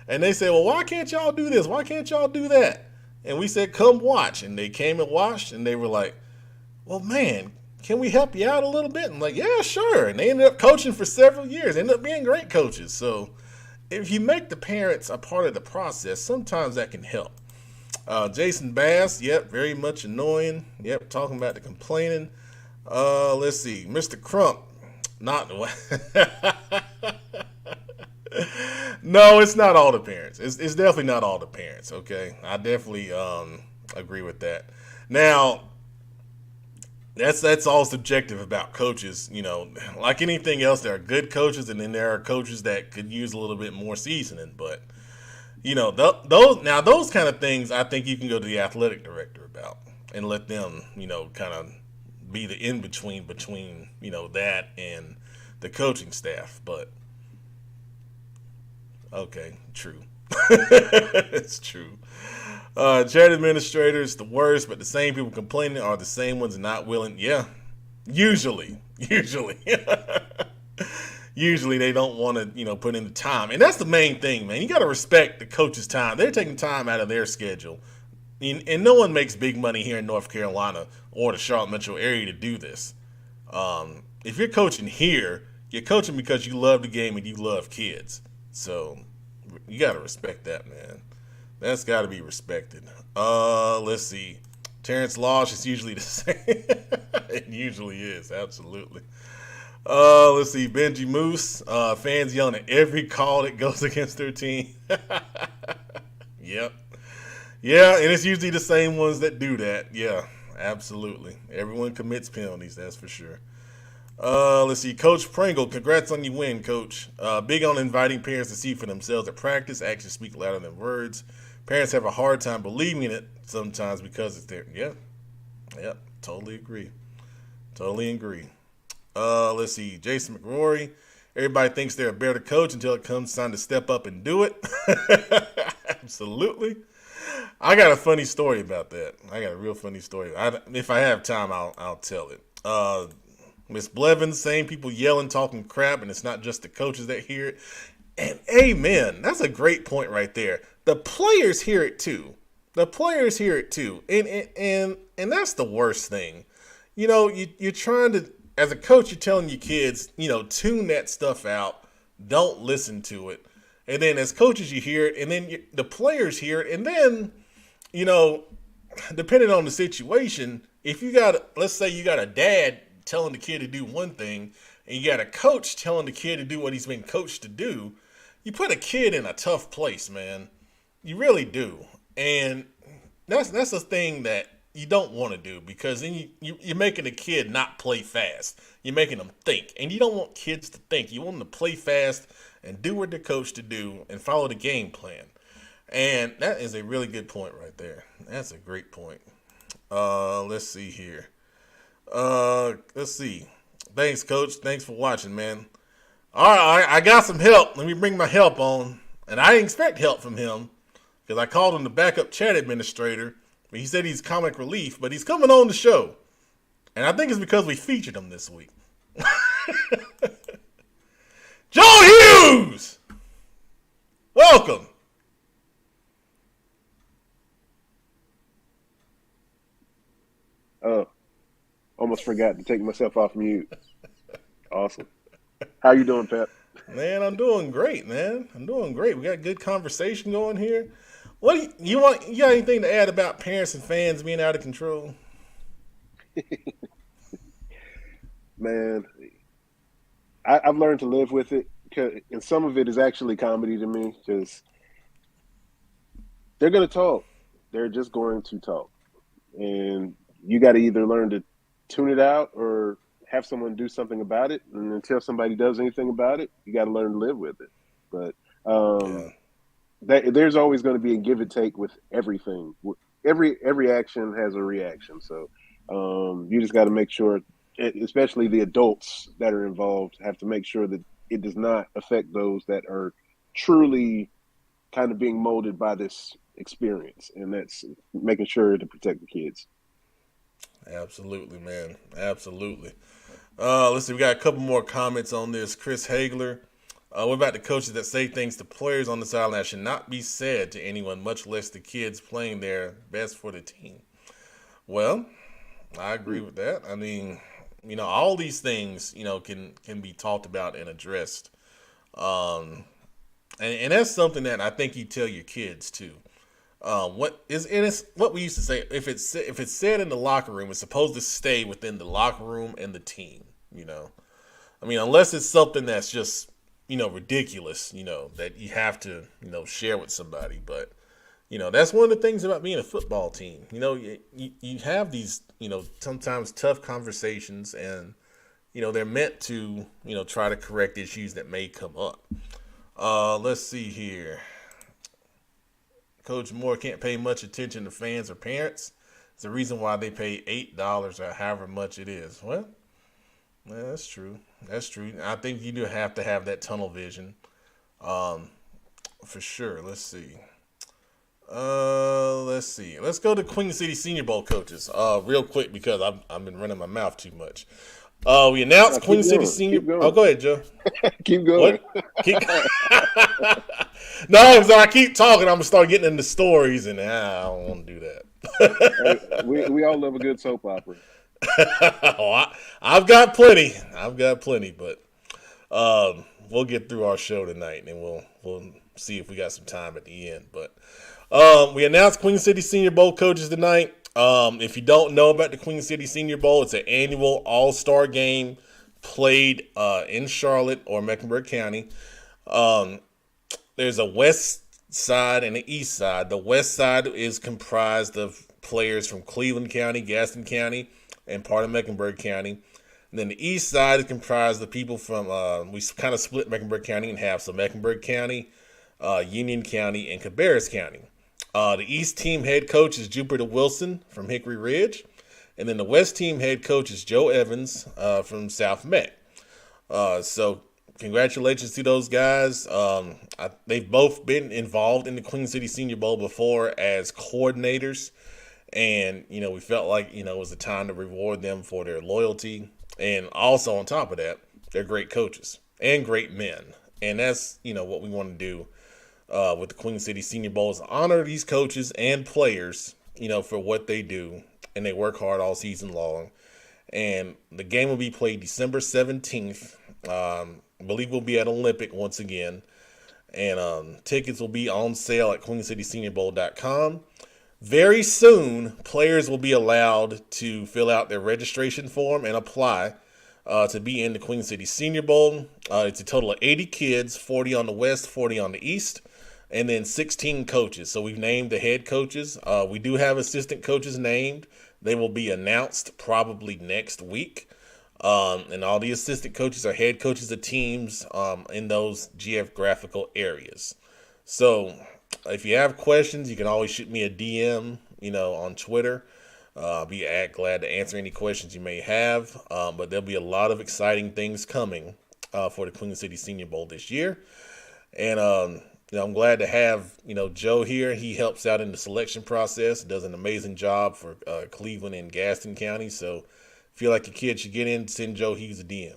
And they said, well, why can't y'all do this? Why can't y'all do that? And we said, come watch. And they came and watched, and they were like, well, man, can we help you out a little bit? And I'm like, yeah, sure. And they ended up coaching for several years, ended up being great coaches. So if you make the parents a part of the process, sometimes that can help. Jason Bass, yep, very much annoying. Yep, talking about the complaining. Let's see, Mr. Crump, not no, it's not all the parents. It's definitely not all the parents. Okay, I definitely agree with that. Now, that's all subjective about coaches. Like anything else, there are good coaches, and then there are coaches that could use a little bit more seasoning. But those kind of things, I think you can go to the athletic director about and let them, kind of be the in-between between, that and the coaching staff. But, okay, true. It's true. Chat administrators, the worst, but the same people complaining are the same ones not willing. Yeah, usually. Usually they don't want to, put in the time. And that's the main thing, man. You got to respect the coach's time. They're taking time out of their schedule. And no one makes big money here in North Carolina or the Charlotte metro area to do this. If you're coaching here, you're coaching because you love the game and you love kids. So you got to respect that, man. That's got to be respected. Let's see. Terrence Losh is usually the same. It usually is, absolutely. Let's see. Benji Moose. Fans yelling at every call that goes against their team. Yep. Yeah, and it's usually the same ones that do that. Yeah, absolutely. Everyone commits penalties, that's for sure. Let's see. Coach Pringle, congrats on your win, Coach. Big on inviting parents to see for themselves at practice. Actions speak louder than words. Parents have a hard time believing it sometimes because it's there. Yeah, totally agree. Let's see. Jason McRory. Everybody thinks they're a better coach until it comes time to step up and do it. Absolutely. I got a funny story about that. I got a real funny story. If I have time, I'll tell it. Miss Blevins, same people yelling, talking crap, and it's not just the coaches that hear it. And amen. That's a great point right there. The players hear it too. And that's the worst thing. You're trying to, as a coach, you're telling your kids, tune that stuff out. Don't listen to it. And then as coaches, you hear it, and then the players hear it. And then, depending on the situation, if let's say you got a dad telling the kid to do one thing, and you got a coach telling the kid to do what he's been coached to do, you put a kid in a tough place, man. You really do. And that's the thing that you don't want to do, because then you're making a kid not play fast. You're making them think. And you don't want kids to think. You want them to play fast and do what they're coached to do and follow the game plan. And that is a really good point right there. That's a great point. Let's see here. Let's see. Thanks, Coach. Thanks for watching, man. All right, I got some help. Let me bring my help on. And I didn't expect help from him, because I called him the backup chat administrator, He said he's comic relief, but he's coming on the show. And I think it's because we featured him this week. Joe Hughes! Welcome.
Almost forgot to take myself off mute. Awesome. How you doing, Pep?
Man, I'm doing great, man. I'm doing great. We got a good conversation going here. What do you want? You got anything to add about parents and fans being out of control?
Man, I've learned to live with it, and some of it is actually comedy to me because they're going to talk. They're just going to talk, and you got to either learn to tune it out or have someone do something about it. And until somebody does anything about it, you got to learn to live with it. But there's always going to be a give and take with everything. Every action has a reaction. So you just got to make sure, especially the adults that are involved, have to make sure that it does not affect those that are truly kind of being molded by this experience. And that's making sure to protect the kids.
Absolutely, man. Absolutely. Let's see. We got a couple more comments on this. Chris Hagler. What about the coaches that say things to players on the sideline that should not be said to anyone, much less the kids playing their best for the team? Well, I agree with that. I mean, all these things, can be talked about and addressed. And that's something that I think you tell your kids too. It's what we used to say. If it's said in the locker room, it's supposed to stay within the locker room and the team. I mean, unless it's something that's just ridiculous. That you have to share with somebody. But that's one of the things about being a football team. You have these sometimes tough conversations, and they're meant to try to correct issues that may come up. Let's see here. Coach Moore can't pay much attention to fans or parents. It's the reason why they pay $8 or however much it is. Well, yeah, that's true. That's true. I think you do have to have that tunnel vision, for sure. Let's see. Let's go to Queen City Senior Bowl coaches, real quick because I've been running my mouth too much. We announced Queen City Senior. Oh, go ahead, Joe.
Keep going.
No, if I keep talking, I'm gonna start getting into stories, and I don't want to do that.
we all love a good soap opera.
I've got plenty. But we'll get through our show tonight, and we'll see if we got some time at the end. But we announced Queen City Senior Bowl coaches tonight. If you don't know about the Queen City Senior Bowl, it's an annual all-star game played in Charlotte or Mecklenburg County. There's a west side and an east side. The west side is comprised of players from Cleveland County, Gaston County, and part of Mecklenburg County. And then the east side is comprised of people from, we kind of split Mecklenburg County in half. So Mecklenburg County, Union County, and Cabarrus County. The East team head coach is Jupiter Wilson from Hickory Ridge. And then the West team head coach is Joe Evans from South Meck. So congratulations to those guys. They've both been involved in the Queen City Senior Bowl before as coordinators. And, we felt like, it was a time to reward them for their loyalty. And also on top of that, they're great coaches and great men. And that's, what we want to do with the Queen City Senior Bowl is honor these coaches and players, for what they do. And they work hard all season long. And the game will be played December 17th. I believe we'll be at Olympic once again. And tickets will be on sale at queencityseniorbowl.com. Very soon, players will be allowed to fill out their registration form and apply to be in the Queen City Senior Bowl. It's a total of 80 kids, 40 on the west, 40 on the east, and then 16 coaches. So we've named the head coaches. We do have assistant coaches named. They will be announced probably next week. And all the assistant coaches are head coaches of teams in those geographical areas. So if you have questions, you can always shoot me a DM, on Twitter. I'll be glad to answer any questions you may have. But there'll be a lot of exciting things coming for the Queen City Senior Bowl this year. And I'm glad to have, Joe here. He helps out in the selection process, does an amazing job for Cleveland and Gaston County. So, feel like your kid should get in, send Joe. He's a DM.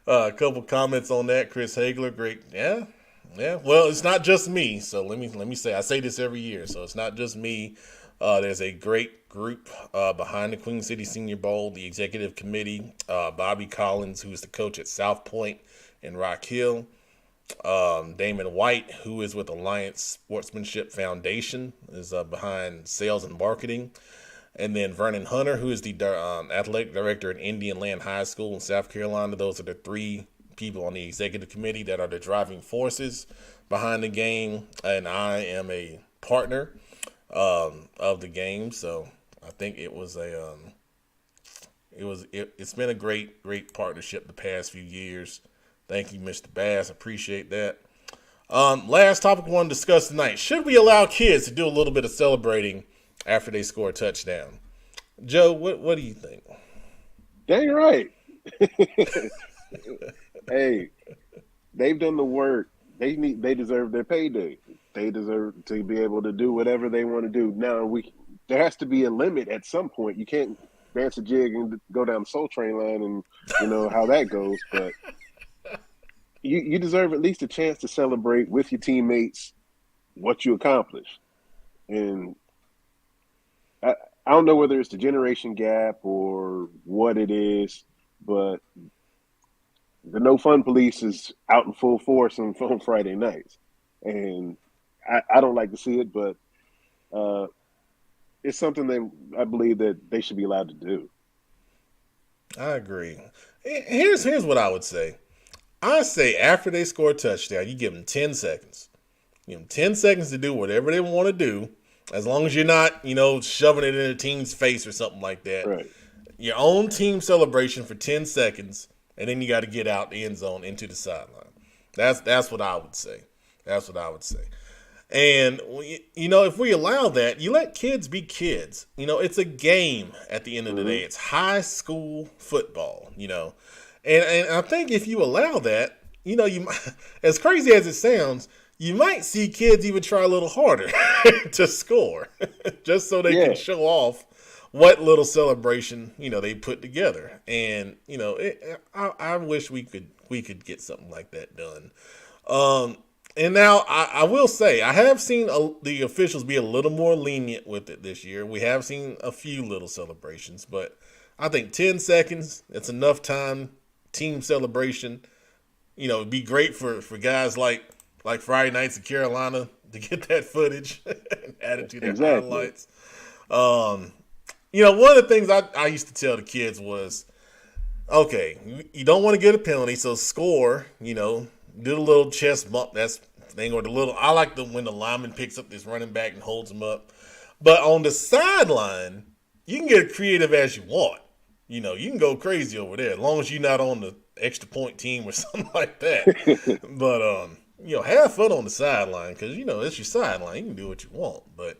A couple comments on that. Chris Hagler, great. Yeah. Well, it's not just me. So let me say, I say this every year. So it's not just me. There's a great group behind the Queen City Senior Bowl, the executive committee. Bobby Collins, who is the coach at South Point and Rock Hill. Damon White, who is with Alliance Sportsmanship Foundation, is behind sales and marketing. And then Vernon Hunter, who is the athletic director at Indian Land High School in South Carolina. Those are the three people on the executive committee that are the driving forces behind the game. And I am a partner of the game. So I think it's been a great partnership the past few years. Thank you, Mr. Bass. Appreciate that. Last topic I want to discuss tonight. Should we allow kids to do a little bit of celebrating after they score a touchdown? Joe, what do you think?
Dang right. Hey, they've done the work. They deserve their payday. They deserve to be able to do whatever they want to do. Now there has to be a limit at some point. You can't dance a jig and go down the Soul Train line, and you know how that goes. But you deserve at least a chance to celebrate with your teammates what you accomplished. And I don't know whether it's the generation gap or what it is, but the no fun police is out in full force on Friday nights. And I don't like to see it, but it's something that I believe that they should be allowed to do.
I agree. Here's what I would say. I say after they score a touchdown, you give them 10 seconds. Give them 10 seconds to do whatever they want to do. As long as you're not, shoving it in a team's face or something like that.
Right.
Your own team celebration for 10 seconds, and then you got to get out the end zone into the sideline. That's what I would say. That's what I would say. And, if we allow that, you let kids be kids. It's a game at the end of the day. It's high school football, And I think if you allow that, you as crazy as it sounds, you might see kids even try a little harder to score just so they can show off what little celebration, they put together. And, I wish we could get something like that done. And now I will say, I have seen the officials be a little more lenient with it this year. We have seen a few little celebrations, but I think 10 seconds, it's enough time, team celebration. It'd be great for guys like Friday Nights in Carolina to get that footage and add it to their highlights. One of the things I used to tell the kids was, okay, you don't want to get a penalty, so score, do the little chest bump, that's the thing, or the little, I like when the lineman picks up this running back and holds him up. But on the sideline, you can get creative as you want. You can go crazy over there as long as you're not on the extra point team or something like that. But, have fun on the sideline because, it's your sideline. You can do what you want. But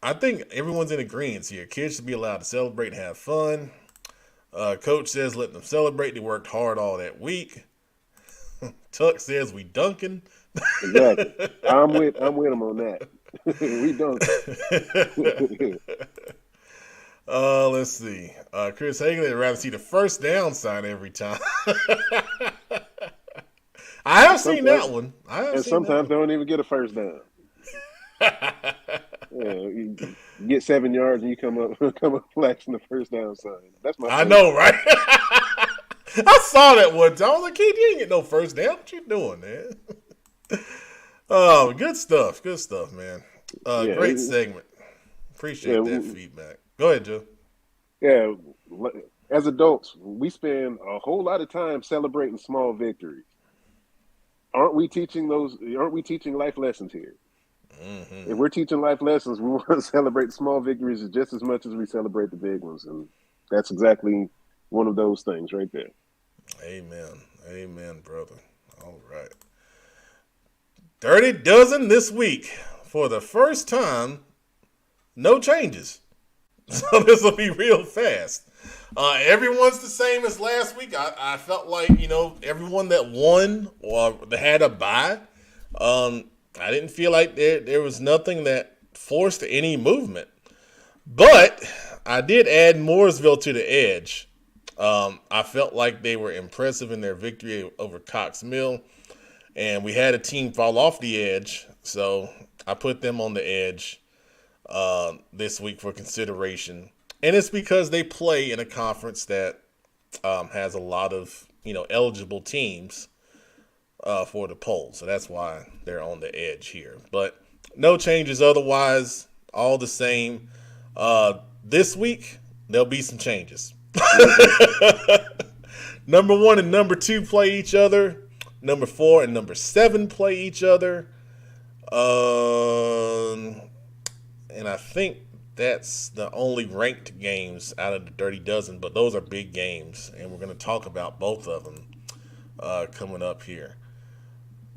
I think everyone's in agreement here. Kids should be allowed to celebrate and have fun. Coach says let them celebrate. They worked hard all that week. Tuck says we dunking.
Exactly. I'm with him on that. We dunking.
Let's see. Chris Hagan would rather see the first down sign every time. I have seen that one.
Sometimes they don't even get a first down. You get 7 yards and you come up flashing the first down sign. That's my.
I know, right? I saw that one time. I was like, "Kid, you ain't get no first down. What you doing, man?" Oh, good stuff, man. Great segment. Appreciate that feedback. Go ahead, Joe.
Yeah, as adults, we spend a whole lot of time celebrating small victories. Aren't we teaching life lessons here? Mm-hmm. If we're teaching life lessons, we want to celebrate the small victories just as much as we celebrate the big ones. And that's exactly one of those things right there. Amen, brother. All
right. Dirty Dozen this week. For the first time, no changes. So this will be real fast. Everyone's the same as last week. I felt like, everyone that won or that had a bye, I didn't feel like there was nothing that forced any movement. But I did add Mooresville to the edge. I felt like they were impressive in their victory over Cox Mill. And we had a team fall off the edge, so I put them on the edge this week for consideration. And it's because they play in a conference that has a lot of, eligible teams for the poll. So that's why they're on the edge here. But no changes otherwise, all the same. This week, there'll be some changes. Number 1 and number 2 play each other. Number 4 and number 7 play each other. And I think that's the only ranked games out of the Dirty Dozen, but those are big games, and we're going to talk about both of them coming up here.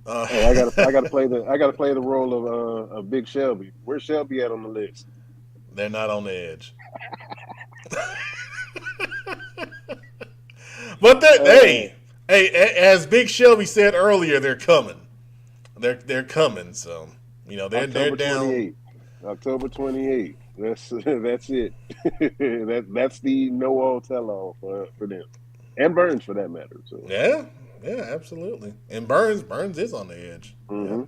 Hey, I gotta play the role of Big Shelby. Where's Shelby at on the list?
They're not on the edge. But hey, as Big Shelby said earlier, they're coming. They're coming. So they're down.
October 28th. That's it. That's the know all tell all for them, and Burns for that matter. So
yeah, absolutely. And Burns is on the edge.
Mm-hmm.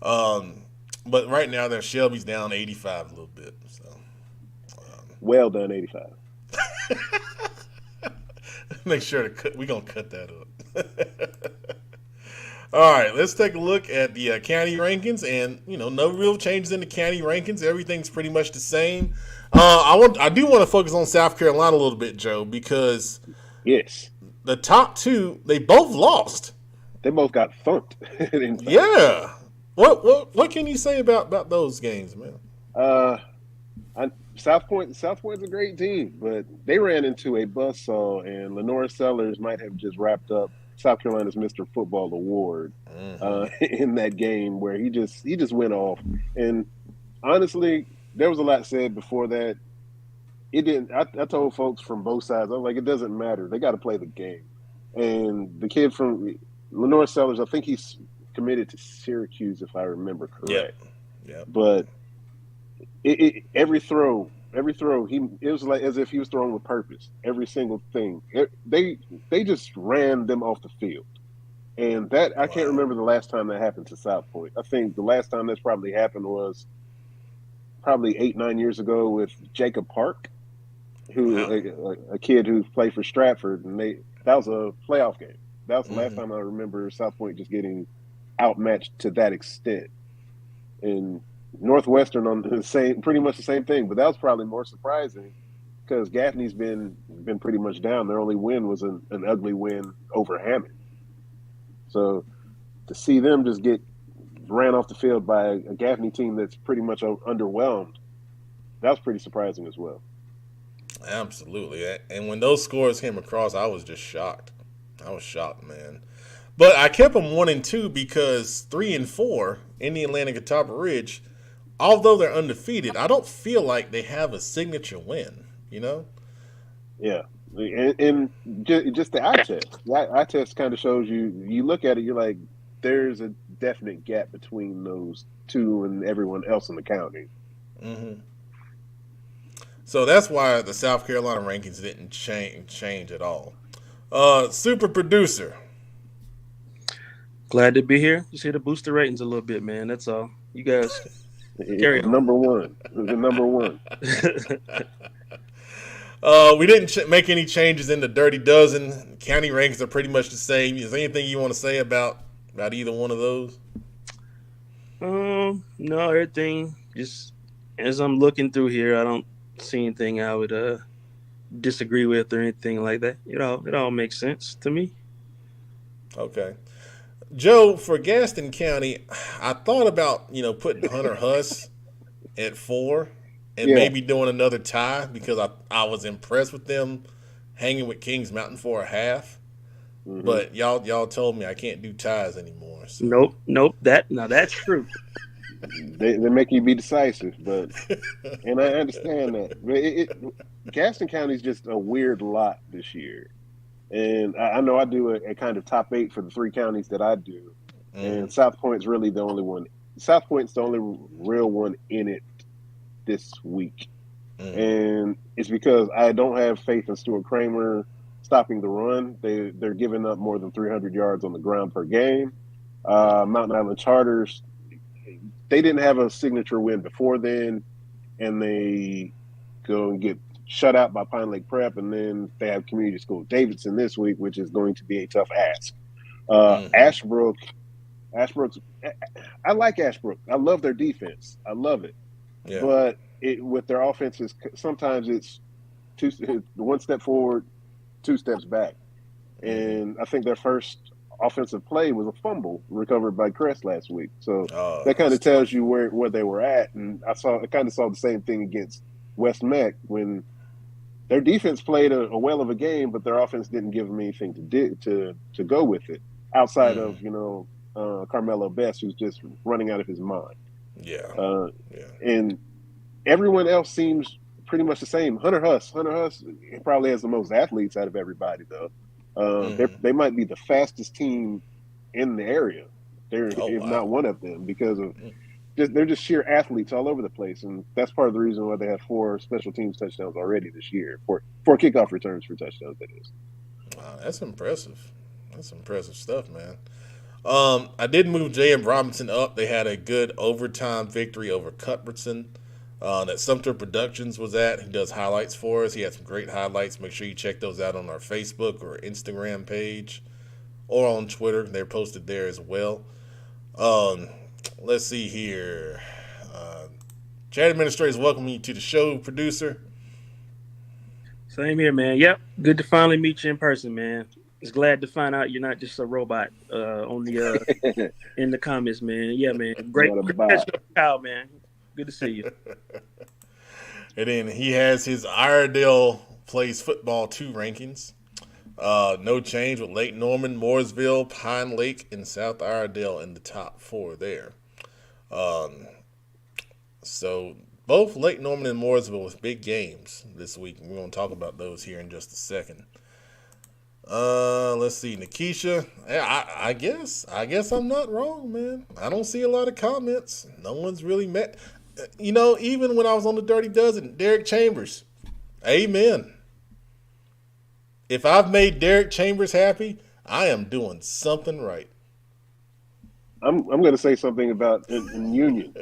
Yeah. But right now, Shelby's down 85 a little bit. So
well done, 85.
Make sure we're gonna cut that up. All right, let's take a look at the county rankings, and no real changes in the county rankings. Everything's pretty much the same. I do want to focus on South Carolina a little bit, Joe, because
yes,
the top 2 they both lost.
They both got thumped.
Yeah. What can you say about those games, man?
South Point's a great team, but they ran into a buzzsaw, and Lenore Sellers might have just wrapped up South Carolina's Mr. Football Award in that game where he just went off. And honestly, there was a lot said before that. It didn't. I told folks from both sides, I was like, it doesn't matter. They got to play the game. And the kid from Lenore Sellers, I think he's committed to Syracuse, if I remember correct.
Yeah.
But every throw, it was like as if he was throwing with purpose. Every single thing. They just ran them off the field. And that I can't remember the last time that happened to South Point. I think the last time that's probably happened was probably 8-9 years ago with Jacob Park, who a kid who played for Stratford, and that was a playoff game. That was the last time I remember South Point just getting outmatched to that extent. And Northwestern on pretty much the same thing, but that was probably more surprising because Gaffney's been pretty much down. Their only win was an ugly win over Hammond. So to see them just get ran off the field by a Gaffney team that's pretty much underwhelmed, that was pretty surprising as well.
Absolutely. And when those scores came across, I was just shocked. I was shocked, man. But I kept them 1 and 2 because 3 and 4 in the Atlantic Catawba Ridge, although they're undefeated, I don't feel like they have a signature win,
Yeah. And just the eye test. The eye test kind of shows you look at it, you're like, there's a definite gap between those two and everyone else in the county.
Mm-hmm. So that's why the South Carolina rankings didn't change at all. Super producer.
Glad to be here. Just here to boost the ratings a little bit, man. That's all. You guys carry on.
Number one. The number one.
We didn't make any changes in the Dirty Dozen. County rankings are pretty much the same. Is there anything you want to say about either one of those?
No, everything just as I'm looking through here, I don't see anything I would disagree with or anything like that. It all makes sense to me.
Okay. Joe, for Gaston County, I thought about, putting Hunter Huss at 4 and maybe doing another tie because I was impressed with them hanging with Kings Mountain for a half. Mm-hmm. But y'all told me I can't do ties anymore. So.
Nope. That's true.
They make you be decisive, and I understand that. But Gaston County is just a weird lot this year, and I know I do a kind of top 8 for the 3 counties that I do, and South Point's really the only one. South Point's the only real one in it this week, and it's because I don't have faith in Stuart Kramer stopping the run. They're giving up more than 300 yards on the ground per game. Mountain Island Charters, they didn't have a signature win before then, and they go and get shut out by Pine Lake Prep, and then they have Community School Davidson this week, which is going to be a tough ask. Ashbrook's, I like Ashbrook. I love their defense. I love it. Yeah. But with their offenses, sometimes it's 1 step forward, 2 steps back. And I think their first offensive play was a fumble recovered by Crest last week. So that kind of tells you where they were at. And I kind of saw the same thing against West Meck when their defense played a well of a game, but their offense didn't give them anything to go with it outside of, Carmelo Best, who's just running out of his mind. Yeah. And everyone else seems pretty much the same. Hunter Huss probably has the most athletes out of everybody, though. They might be the fastest team in the area. They're not one of them because of they're just sheer athletes all over the place, and that's part of the reason why they have 4 special teams touchdowns already this year. 4 kickoff returns for touchdowns. That is.
Wow, that's impressive. That's impressive stuff, man. I did move J.M. Robinson up. They had a good overtime victory over Cuthbertson that Sumter Productions was at. He does highlights for us. He had some great highlights. Make sure you check those out on our Facebook or Instagram page or on Twitter. They're posted there as well. Let's see here. Chat administrators, welcome you to the show, producer.
Same here, man. Yep. Good to finally meet you in person, man. It's glad to find out you're not just a robot on the in the comments, man. Yeah, man. Great Kyle, man. Good to see you.
And then he has his Iredell Plays Football 2 rankings. No change with Lake Norman, Mooresville, Pine Lake, and South Iredell in the top 4 there. So both Lake Norman and Mooresville with big games this week. We're going to talk about those here in just a second. Let's see, Nikisha. I guess I'm not wrong, man. I don't see a lot of comments. No one's really met. Even when I was on the Dirty Dozen, Derek Chambers. Amen. If I've made Derek Chambers happy, I am doing something right.
I'm going to say something about in Union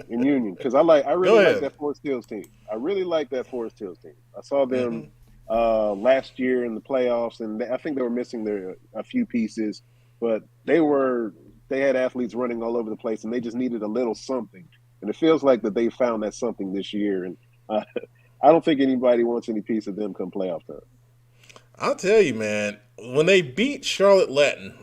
because I really like that Forest Hills team. I really like that Forest Hills team. I saw them last year in the playoffs, and I think they were missing a few pieces, but they had athletes running all over the place, and they just needed a little something. And it feels like that they found that something this year, and I don't think anybody wants any piece of them come playoff time.
I'll tell you, man, when they beat Charlotte Latin,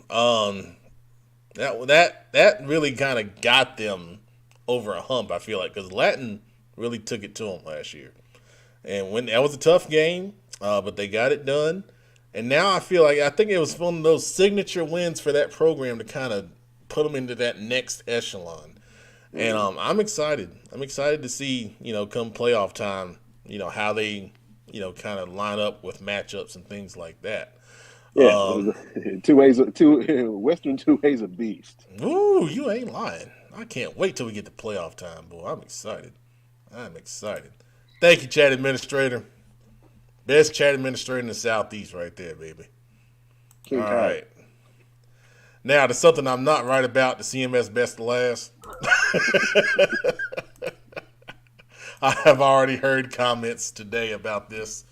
that really kind of got them over a hump, I feel like, because Latin really took it to them last year. And when that was a tough game, but they got it done. And now I think it was one of those signature wins for that program to kind of put them into that next echelon. And I'm excited. I'm excited to see, come playoff time, how they, kind of line up with matchups and things like that.
Yeah, Western 2A's a beast.
Ooh, you ain't lying. I can't wait till we get to playoff time, boy. I'm excited. Thank you, chat administrator. Best chat administrator in the Southeast right there, baby. All right. Now, to something I'm not right about, the CMS best of last. I have already heard comments today about this.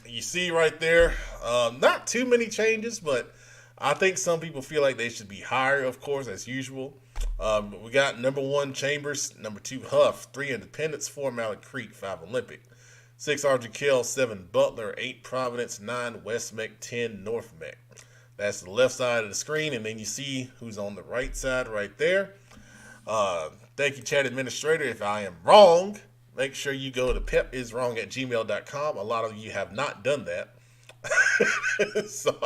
You see right there, not too many changes, but I think some people feel like they should be higher, of course, as usual. We got number 1, Chambers, number 2, Huff, 3, Independence, 4, Mallard Creek, 5, Olympic, 6, Argykill, 7, Butler, 8, Providence, 9, West Meck, 10, North Meck. That's the left side of the screen, and then you see who's on the right side right there. Thank you, chat administrator. If I am wrong, make sure you go to pepiswrong@gmail.com. A lot of you have not done that. So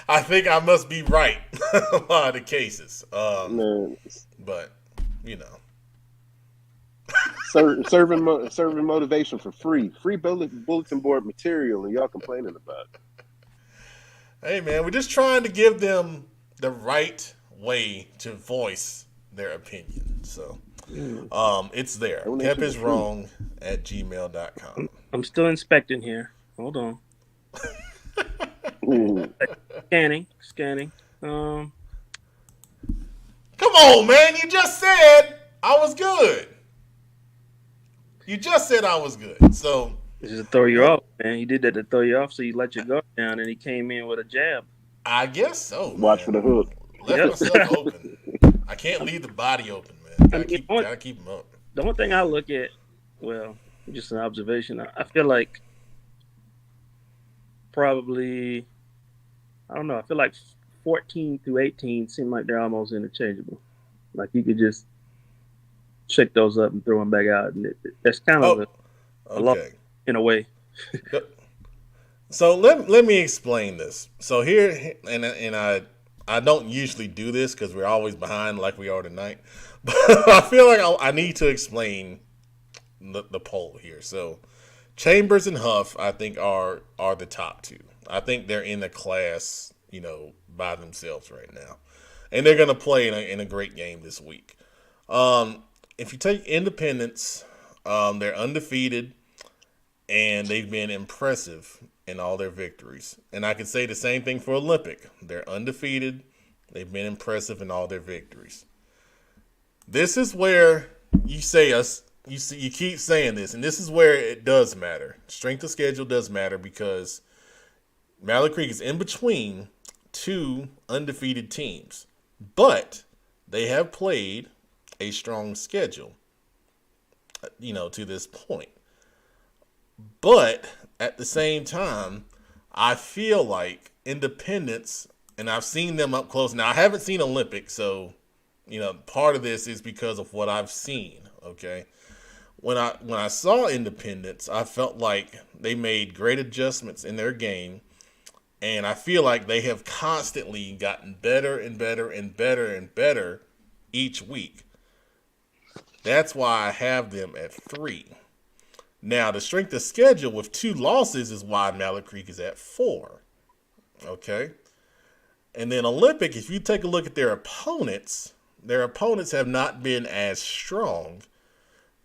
I think I must be right a lot of the cases. But,
serving motivation for free bulletin board material, and y'all complaining about it.
Hey, man, we're just trying to give them the right way to voice their opinion. So, it's there. kepiswrong@gmail.com.
I'm still inspecting here. Hold on. Scanning.
Come on, man. You just said I was good. You just said I was good. So
this is to throw you off, man. He did that to throw you off, so you let your guard down, and he came in with a jab.
I guess so.
Watch for the hook.
Left myself open. I can't leave the body open, man. Gotta keep them up.
The one thing I look at, well, just an observation. I feel like probably, I don't know. I feel like 14 through 18 seem like they're almost interchangeable. Like you could just check those up and throw them back out, and that's kind of a lot in a way.
So let me explain this. So here, and I don't usually do this because we're always behind like we are tonight, but I feel like I need to explain the poll here. So Chambers and Huff, I think, are the top two. I think they're in the class, by themselves right now, and they're going to play in a great game this week. If you take Independence, they're undefeated, and they've been impressive in all their victories. And I can say the same thing for Olympic. They're undefeated. They've been impressive in all their victories. This is where you keep saying this, and this is where it does matter. Strength of schedule does matter because Mallard Creek is in between two undefeated teams, but they have played a strong schedule, to this point. But at the same time, I feel like Independence, and I've seen them up close. Now, I haven't seen Olympic, so, part of this is because of what I've seen, okay? When I saw Independence, I felt like they made great adjustments in their game, and I feel like they have constantly gotten better and better and better and better each week. That's why I have them at 3. Now, the strength of schedule with 2 losses is why Mallard Creek is at 4. Okay? And then Olympic, if you take a look at their opponents have not been as strong,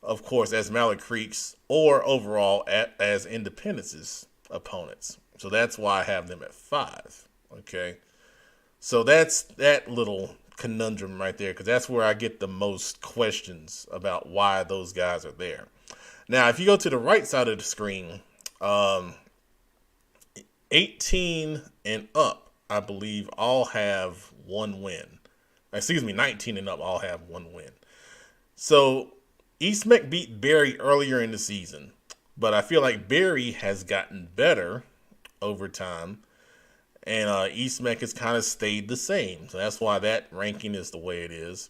of course, as Mallard Creek's or overall as Independence's opponents. So that's why I have them at 5. Okay? So that's that little conundrum right there, because that's where I get the most questions about why those guys are there. Now, if you go to the right side of the screen, 18 and up, I believe, all have 1 win. 19 and up all have 1 win. So East Meck beat Berry earlier in the season, but I feel like Berry has gotten better over time, and East Meck has kind of stayed the same. So that's why that ranking is the way it is.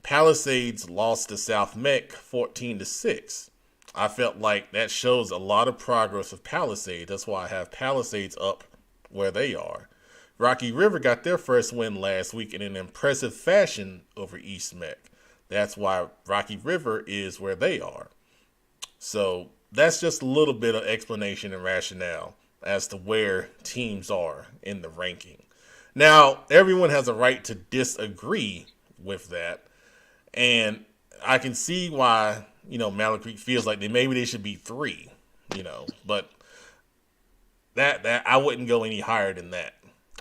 Palisades lost to South Meck 14-6. I felt like that shows a lot of progress of Palisades. That's why I have Palisades up where they are. Rocky River got their first win last week in an impressive fashion over East Meck. That's why Rocky River is where they are. So that's just a little bit of explanation and rationale as to where teams are in the ranking. Now, everyone has a right to disagree with that. And I can see why, Mallard Creek feels like maybe they should be 3, but that I wouldn't go any higher than that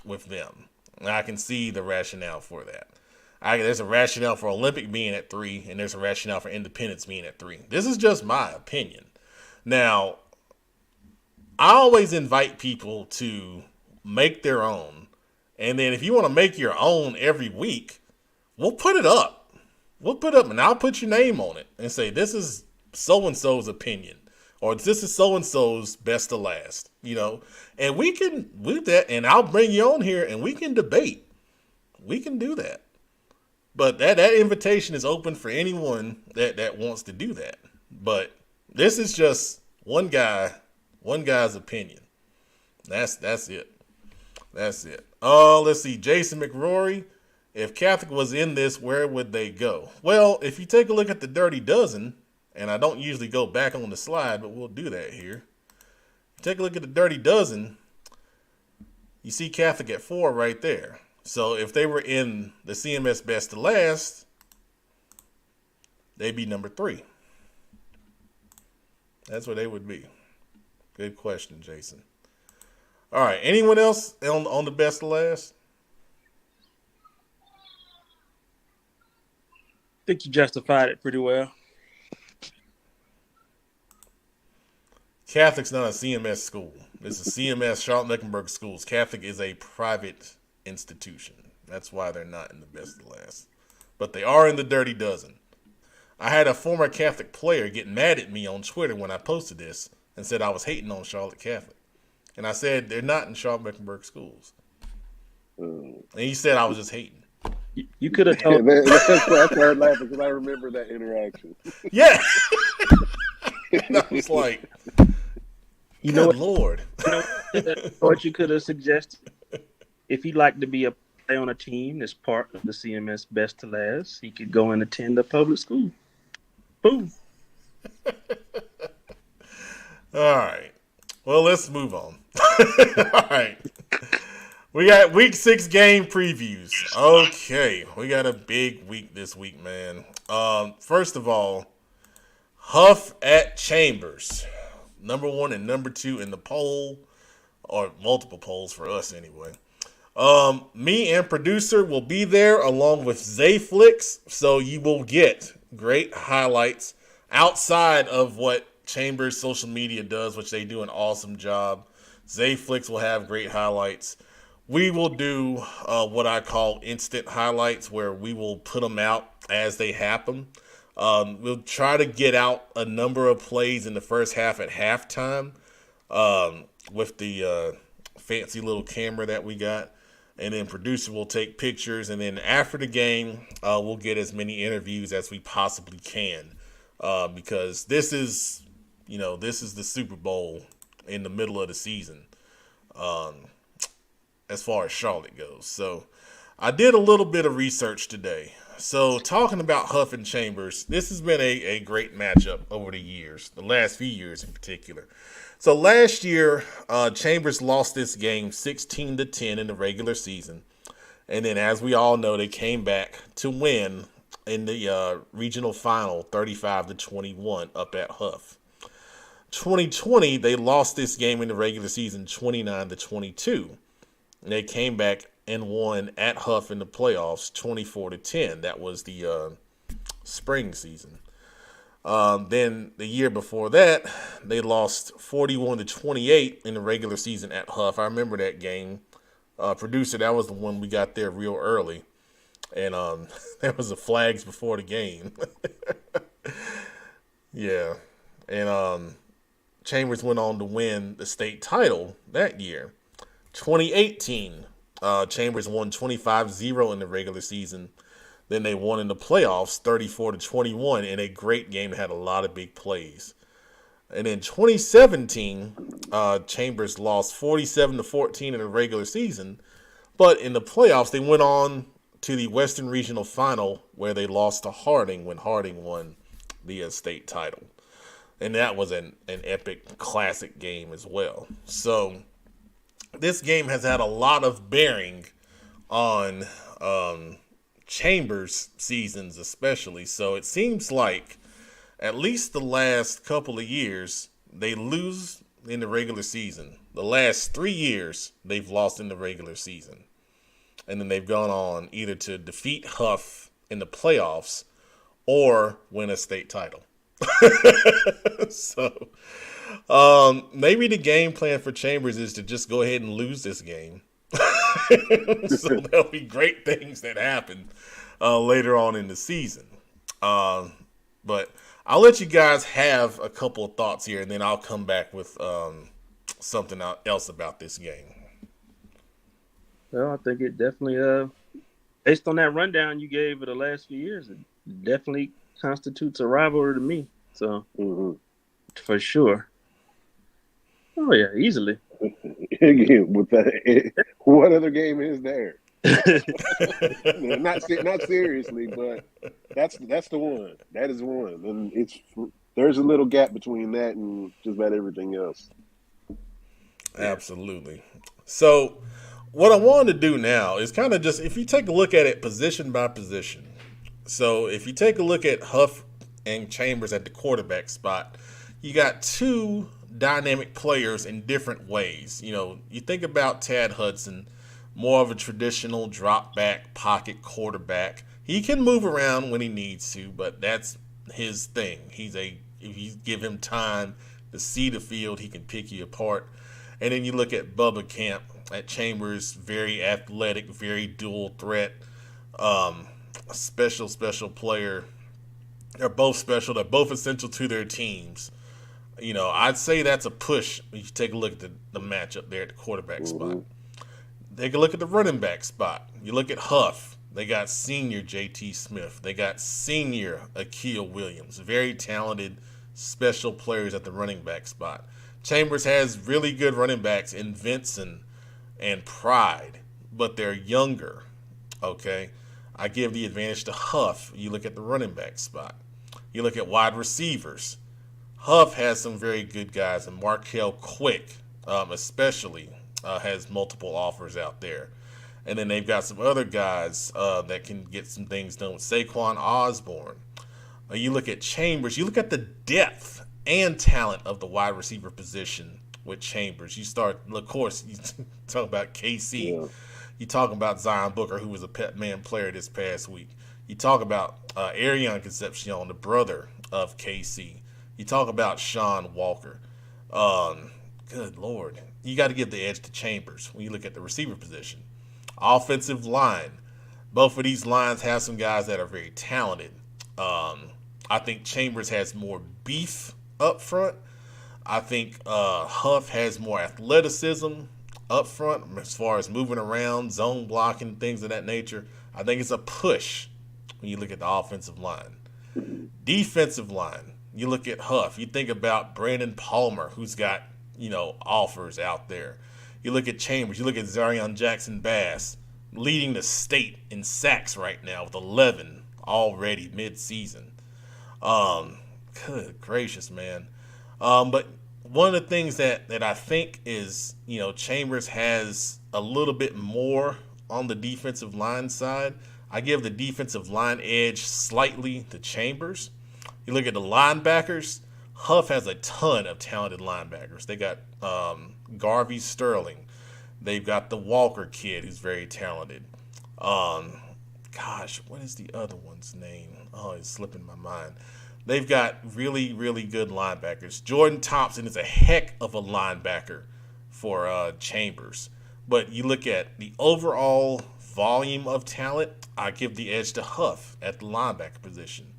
with them. And I can see the rationale for that. There's a rationale for Olympic being at 3, and there's a rationale for Independence being at 3. This is just my opinion. Now, I always invite people to make their own. And then if you want to make your own every week, we'll put it up. And I'll put your name on it and say, this is so-and-so's opinion. Or this is so-and-so's best to last, And we can do that, and I'll bring you on here, and we can debate. We can do that. But that invitation is open for anyone that wants to do that. But this is just one guy's opinion. That's it. That's it. Oh, let's see. Jason McRory. If Catholic was in this, where would they go? Well, if you take a look at the Dirty Dozen and I don't usually go back on the slide, but we'll do that here. Take a look at the Dirty Dozen. You see Catholic at 4 right there. So if they were in the CMS Best to Last, they'd be number 3. That's where they would be. Good question, Jason. All right. Anyone else on the Best to Last?
I think you justified it pretty well.
Catholic's not a CMS school. This is CMS, Charlotte-Mecklenburg Schools. Catholic is a private institution. That's why they're not in the Best of the Last. But they are in the Dirty Dozen. I had a former Catholic player get mad at me on Twitter when I posted this and said I was hating on Charlotte Catholic. And I said they're not in Charlotte-Mecklenburg Schools. And he said I was just hating.
You could have told.
That's why I started laughing because I remember that interaction.
Yeah. And I was like,
You know
good Lord.
what you could have suggested? If he'd like to be a play on a team that's part of the CMS Best to Last, he could go and attend a public school. Boom.
All right. Well, let's move on. All right. We got week 6 game previews. Okay. We got a big week this week, man. First of all, Huff at Chambers. Number 1 and number 2 in the poll, or multiple polls for us anyway. Me and producer will be there along with Zayflix, so you will get great highlights outside of what Chambers social media does, which they do an awesome job. Zayflix will have great highlights. We will do what I call instant highlights, where we will put them out as they happen. We'll try to get out a number of plays in the first half at halftime with the fancy little camera that we got. And then producer will take pictures. And then after the game, we'll get as many interviews as we possibly can. Because this is the Super Bowl in the middle of the season as far as Charlotte goes. So I did a little bit of research today. So talking about Huff and Chambers, this has been a great matchup over the years, the last few years in particular. So last year, Chambers lost this game 16-10 in the regular season. And then as we all know, they came back to win in the regional final 35-21 up at Huff. 2020, they lost this game in the regular season 29-22. And they came back and won at Huff in the playoffs 24-10. That was the spring season. Then the year before that, they lost 41-28 in the regular season at Huff. I remember that game. Producer, that was the one we got there real early. And there was the flags before the game. Yeah. And Chambers went on to win the state title that year. 2018, Chambers won 25-0 in the regular season. Then they won in the playoffs 34-21 in a great game that had a lot of big plays. And in 2017, Chambers lost 47-14 in the regular season. But in the playoffs, they went on to the Western Regional Final where they lost to Harding when Harding won the state title. And that was an epic classic game as well. So this game has had a lot of bearing on Chambers seasons especially. So it seems like at least the last couple of years, they lose in the regular season. The last 3 years, they've lost in the regular season. And then they've gone on either to defeat Huff in the playoffs or win a state title. So maybe the game plan for Chambers is to just go ahead and lose this game. So there'll be great things that happen later on in the season. But I'll let you guys have a couple of thoughts here, and then I'll come back with something else about this game.
Well, I think it definitely, based on that rundown you gave of the last few years, it definitely constitutes a rivalry to me. So, for sure. Oh, yeah, easily.
With that, what other game is there? Not seriously, but that's the one. That is one, and it's there's a little gap between that and just about everything else.
Absolutely. So what I wanted to do now is kind of just, if you take a look at it position by position. So if you take a look at Huff and Chambers at the quarterback spot, you got two dynamic players in different ways. You know, you think about Tad Hudson, more of a traditional drop back pocket quarterback. He can move around when he needs to, but that's his thing. If you give him time to see the field, he can pick you apart. And then you look at Bubba Camp at Chambers, very athletic, very dual threat, special player. They're both special. They're both essential to their teams. You know, I'd say that's a push when you take a look at the matchup there at the quarterback spot. Take a look at the running back spot. You look at Huff. They got senior J.T. Smith. They got senior Akil Williams. Very talented, special players at the running back spot. Chambers has really good running backs in Vincent and Pride, but they're younger, okay? I give the advantage to Huff. You look at the running back spot. You look at wide receivers. Huff has some very good guys, and Markel Quick especially has multiple offers out there. And then they've got some other guys that can get some things done. Saquon Osborne. You look at Chambers. You look at the depth and talent of the wide receiver position with Chambers. You start, of course, you talk about KC. Yeah. You talk about Zion Booker, who was a Pepman player this past week. You talk about Arion Concepcion, the brother of KC. You talk about Sean Walker. Good Lord. You got to give the edge to Chambers when you look at the receiver position. Offensive line. Both of these lines have some guys that are very talented. I think Chambers has more beef up front. I think Huff has more athleticism up front as far as moving around, zone blocking, things of that nature. I think it's a push when you look at the offensive line. Defensive line, you look at Huff. You think about Brandon Palmer, who's got, offers out there. You look at Chambers. You look at Zarion Jackson-Bass, leading the state in sacks right now with 11 already mid-season. Good gracious, man. But one of the things that I think is, Chambers has a little bit more on the defensive line side. I give the defensive line edge slightly to Chambers. You look at the linebackers. Huff has a ton of talented linebackers. They got Garvey Sterling. They've got the Walker kid, who's very talented. What is the other one's name? Oh, it's slipping my mind. They've got really, really good linebackers. Jordan Thompson is a heck of a linebacker for Chambers. But you look at the overall volume of talent, I give the edge to Huff at the linebacker position.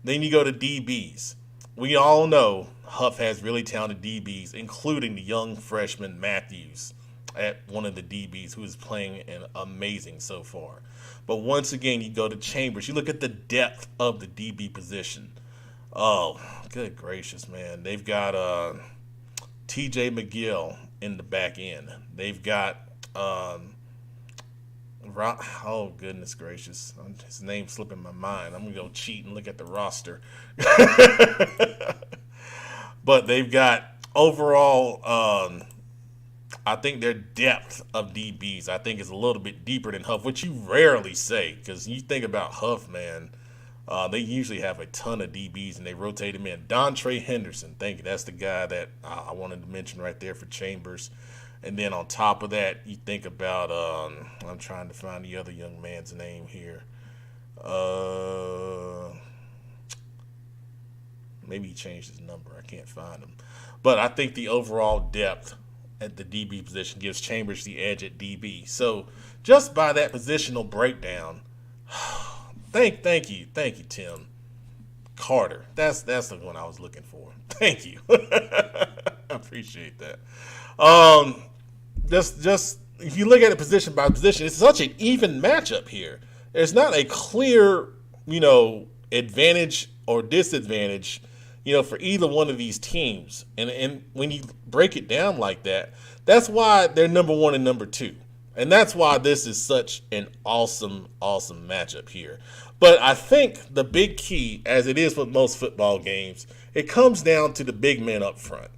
Then you go to DBs. We all know Huff has really talented DBs, including the young freshman Matthews at one of the DBs who is playing amazing so far. But once again, you go to Chambers. You look at the depth of the DB position. Oh, good gracious, man. They've got TJ McGill in the back end. They've got, oh, goodness gracious. His name's slipping my mind. I'm going to go cheat and look at the roster. But they've got overall, I think their depth of DBs, I think, is a little bit deeper than Huff, which you rarely say, because you think about Huff, man, they usually have a ton of DBs, and they rotate them in. Dontre Henderson, thank you. That's the guy that I wanted to mention right there for Chambers. And then on top of that, you think about, I'm trying to find the other young man's name here. Maybe he changed his number. I can't find him. But I think the overall depth at the DB position gives Chambers the edge at DB. So just by that positional breakdown, thank you, Tim Carter. That's the one I was looking for. Thank you. I appreciate that. Just if you look at it position by position, it's such an even matchup here. There's not a clear, advantage or disadvantage, for either one of these teams. And when you break it down like that, that's why they're number one and number two. And that's why this is such an awesome, awesome matchup here. But I think the big key, as it is with most football games, it comes down to the big men up front.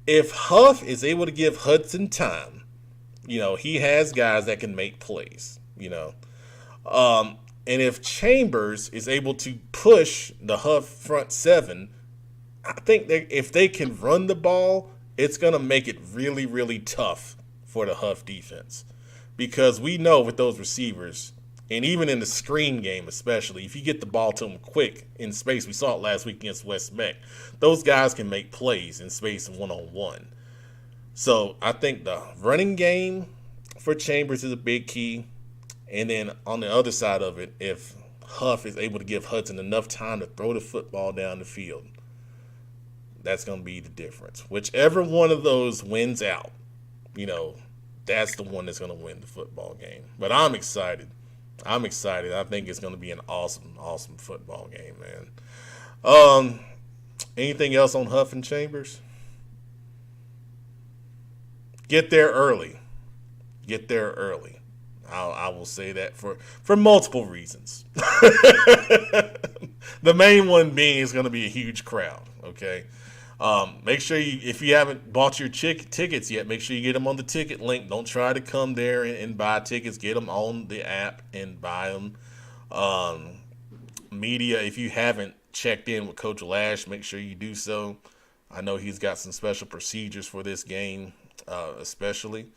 If Huff is able to give Hudson time, he has guys that can make plays, and if Chambers is able to push the Huff front seven, I think that if they can run the ball, it's going to make it really, really tough for the Huff defense. Because we know with those receivers, and even in the screen game especially, if you get the ball to them quick in space, we saw it last week against West Meck, those guys can make plays in space one-on-one. So I think the running game for Chambers is a big key. And then on the other side of it, if Huff is able to give Hudson enough time to throw the football down the field, that's going to be the difference. Whichever one of those wins out, that's the one that's going to win the football game. But I'm excited. I think it's going to be an awesome, awesome football game, man. Anything else on Huff and Chambers? Get there early. I will say that for multiple reasons. The main one being is going to be a huge crowd, okay? Make sure if you haven't bought your tickets yet, make sure you get them on the ticket link. Don't try to come there and buy tickets. Get them on the app and buy them. Media, if you haven't checked in with Coach Lash, make sure you do so. I know he's got some special procedures for this game, especially.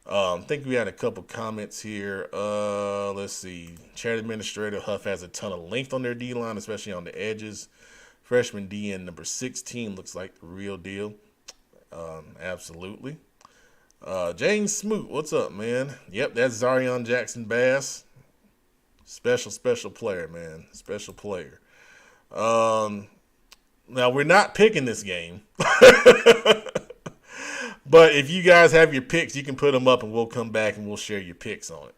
I think we had a couple comments here. Let's see. Chat administrator, Huff has a ton of length on their D-line, especially on the edges. Freshman DN number 16 looks like the real deal. Absolutely. James Smoot, what's up, man? Yep, that's Zarion Jackson Bass. Special player, man. Special player. Now, we're not picking this game. But if you guys have your picks, you can put them up and we'll come back and we'll share your picks on it.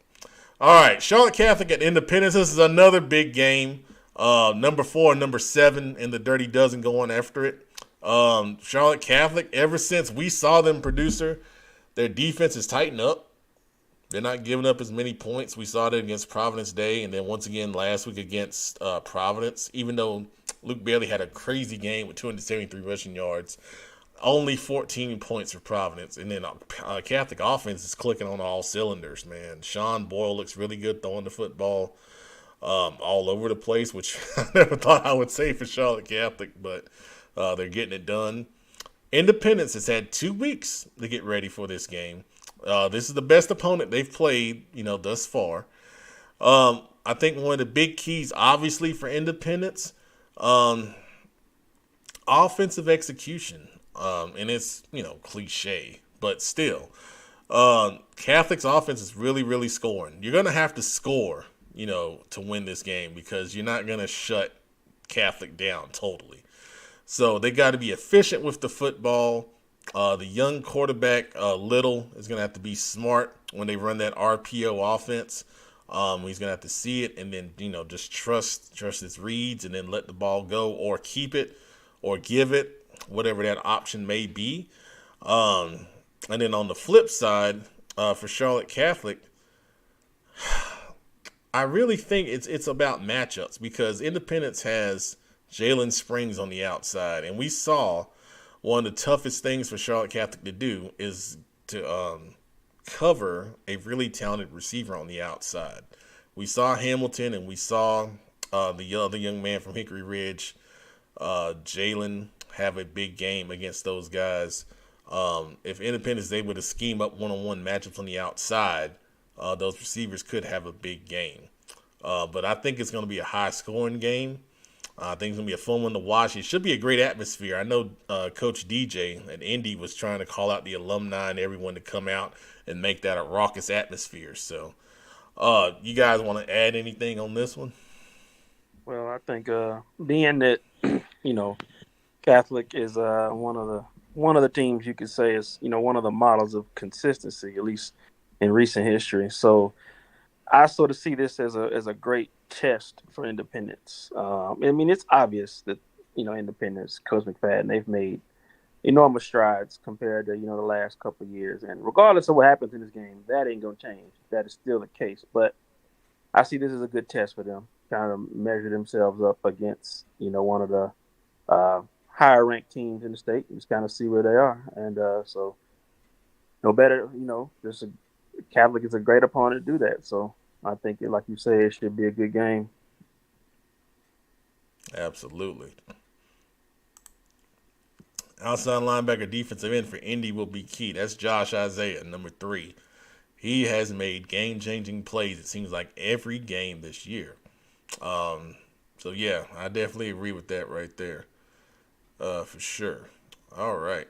All right, Charlotte Catholic at Independence. This is another big game. Number 4 and number 7 in the Dirty Dozen going after it. Charlotte Catholic, ever since we saw them producer, their defense is tightened up. They're not giving up as many points. We saw that against Providence Day and then once again last week against Providence. Even though Luke Bailey had a crazy game with 273 rushing yards, only 14 points for Providence. And then Catholic offense is clicking on all cylinders, man. Sean Boyle looks really good throwing the football all over the place, which I never thought I would say for Charlotte Catholic, but they're getting it done. Independence has had 2 weeks to get ready for this game. This is the best opponent they've played, thus far. I think one of the big keys, obviously, for Independence, offensive execution. And it's, cliche, but still. Catholic's offense is really, really scoring. You're going to have to score, to win this game because you're not going to shut Catholic down totally. So they got to be efficient with the football. The young quarterback, Little, is going to have to be smart when they run that RPO offense. He's going to have to see it and then, just trust his reads and then let the ball go or keep it or give it, whatever that option may be. And then on the flip side, for Charlotte Catholic, I really think it's about matchups because Independence has Jalen Springs on the outside. And we saw one of the toughest things for Charlotte Catholic to do is to cover a really talented receiver on the outside. We saw Hamilton and we saw the other young man from Hickory Ridge, Jalen, have a big game against those guys. If Independence is able to scheme up one-on-one matchups on the outside, those receivers could have a big game. But I think it's going to be a high-scoring game. I think it's going to be a fun one to watch. It should be a great atmosphere. I know Coach DJ at Indy was trying to call out the alumni and everyone to come out and make that a raucous atmosphere. So you guys want to add anything on this one?
Well, I think being that, Catholic is one of the teams you could say is one of the models of consistency, at least in recent history. So I sort of see this as a great test for Independence. It's obvious that Independence, Coach McFadden, they've made enormous strides compared to the last couple of years. And regardless of what happens in this game, that ain't gonna change. That is still the case. But I see this as a good test for them, kind of measure themselves up against one of the higher ranked teams in the state, just kind of see where they are. And so no better, there's a Catholic is a great opponent to do that. So I think, like you say, it should be a good game.
Absolutely. Outside linebacker defensive end for Indy will be key. That's Josh Isaiah, number 3. He has made game-changing plays, it seems like, every game this year. So, yeah, I definitely agree with that right there, for sure. All right.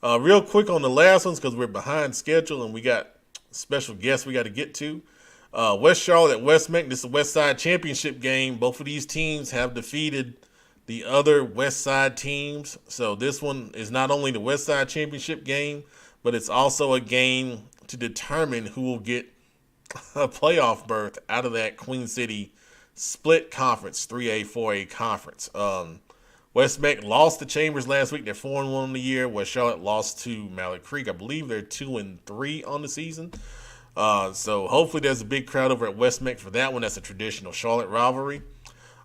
Real quick on the last ones because we're behind schedule and we got special guests we got to get to. West Charlotte at West Meck. This is a West Side Championship game. Both of these teams have defeated the other West Side teams. So this one is not only the West Side Championship game, but it's also a game to determine who will get a playoff berth out of that Queen City split conference, 3A, 4A conference. West Meck lost to Chambers last week. They're 4-1 on the year. West Charlotte lost to Mallard Creek. I believe they're 2-3 on the season. So hopefully there's a big crowd over at West Meck for that one. That's a traditional Charlotte rivalry.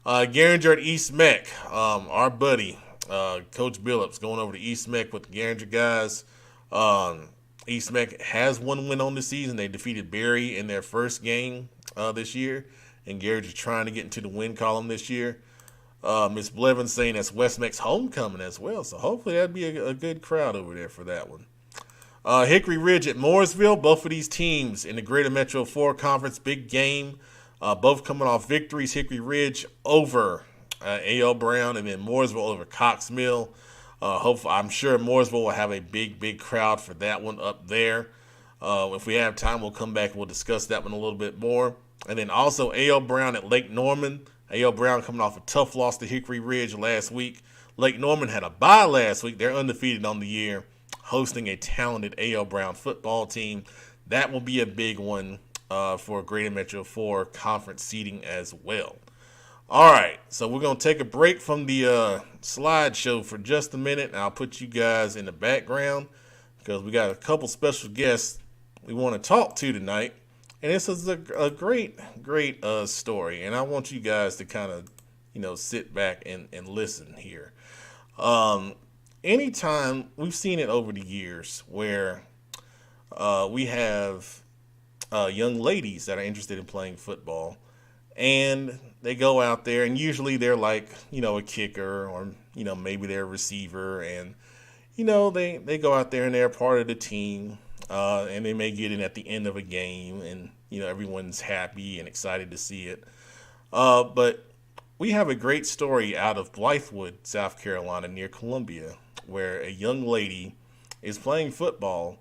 Garinger at East Meck. Our buddy, Coach Billups, going over to East Meck with the Garinger guys. East Meck has one win on the season. They defeated Berry in their first game this year. And Garinger's trying to get into the win column this year. Miss Blevins saying that's West Meck's homecoming as well. So hopefully that'd be a good crowd over there for that one. Hickory Ridge at Mooresville. Both of these teams in the Greater Metro 4 Conference. Big game. Both coming off victories. Hickory Ridge over A.L. Brown and then Mooresville over Cox Mill. Hopefully, I'm sure Mooresville will have a big crowd for that one up there. If we have time, we'll come back and we'll discuss that one a little bit more. And then also A.L. Brown at Lake Norman. A.L. Brown coming off a tough loss to Hickory Ridge last week. Lake Norman had a bye last week. They're undefeated on the year, hosting a talented A.L. Brown football team. That will be a big one for Greater Metro 4 conference seating as well. All right, so we're going to take a break from the slideshow for just a minute, and I'll put you guys in the background because we got a couple special guests we want to talk to tonight. And this is a great story, and I want you guys to kind of, sit back and listen here. Anytime we've seen it over the years where we have young ladies that are interested in playing football, and they go out there, and usually they're like, a kicker or, maybe they're a receiver, and, they go out there and they're part of the team. And they may get in at the end of a game and, everyone's happy and excited to see it. But we have a great story out of Blythewood, South Carolina, near Columbia, where a young lady is playing football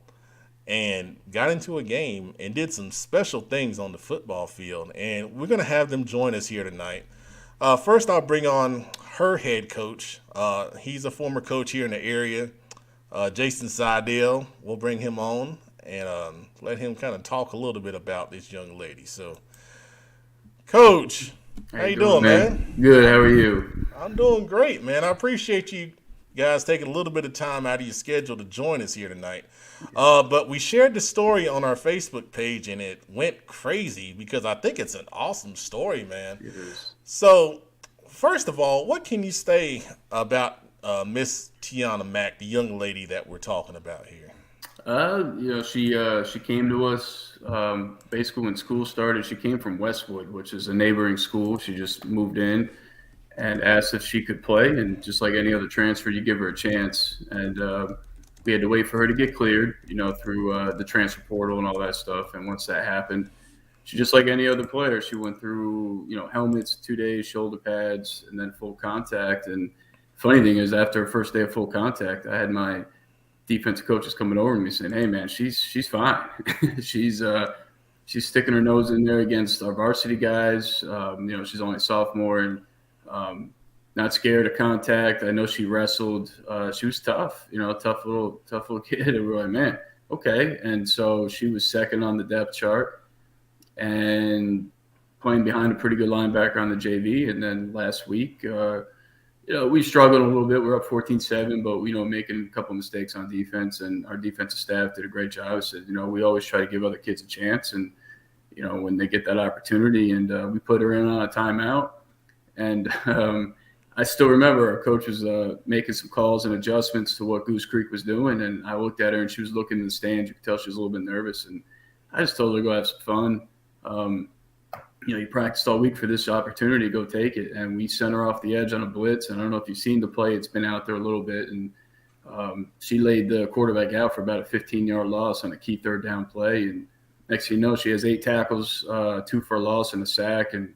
and got into a game and did some special things on the football field. And we're going to have them join us here tonight. First, I'll bring on her head coach. He's a former coach here in the area. Jason Seidel, we'll bring him on and let him kind of talk a little bit about this young lady. So, Coach, how you doing, man?
Good. How are you?
I'm doing great, man. I appreciate you guys taking a little bit of time out of your schedule to join us here tonight. But we shared the story on our Facebook page, and it went crazy because I think it's an awesome story, man.
It is.
So, first of all, what can you say about Miss Tiana Mack, the young lady that we're talking about here?
She came to us basically when school started. She came from Westwood, which is a neighboring school. She just moved in and asked if she could play. And just like any other transfer, you give her a chance. And we had to wait for her to get cleared, through the transfer portal and all that stuff. And once that happened, she just like any other player, she went through, helmets, 2 days, shoulder pads, and then full contact. And funny thing is, after her first day of full contact, I had my defensive coaches coming over to me saying, "Hey, man, she's fine. she's sticking her nose in there against our varsity guys. She's only a sophomore and not scared of contact. I know she wrestled. She was tough. Tough little kid." And we're like, "Man, okay." And so she was second on the depth chart and playing behind a pretty good linebacker on the JV. And then last week, we struggled a little bit. We're up 14-7, but, making a couple mistakes on defense, and our defensive staff did a great job. I said, we always try to give other kids a chance, and, when they get that opportunity. And we put her in on a timeout. And I still remember our coach was making some calls and adjustments to what Goose Creek was doing, and I looked at her and she was looking in the stands. You could tell she was a little bit nervous, and I just told her to go have some fun. You practiced all week for this opportunity, go take it. And we sent her off the edge on a blitz. And I don't know if you've seen the play, it's been out there a little bit. And she laid the quarterback out for about a 15-yard loss on a key third down play. And next thing you know, she has 8 tackles, 2 for a loss and a sack. And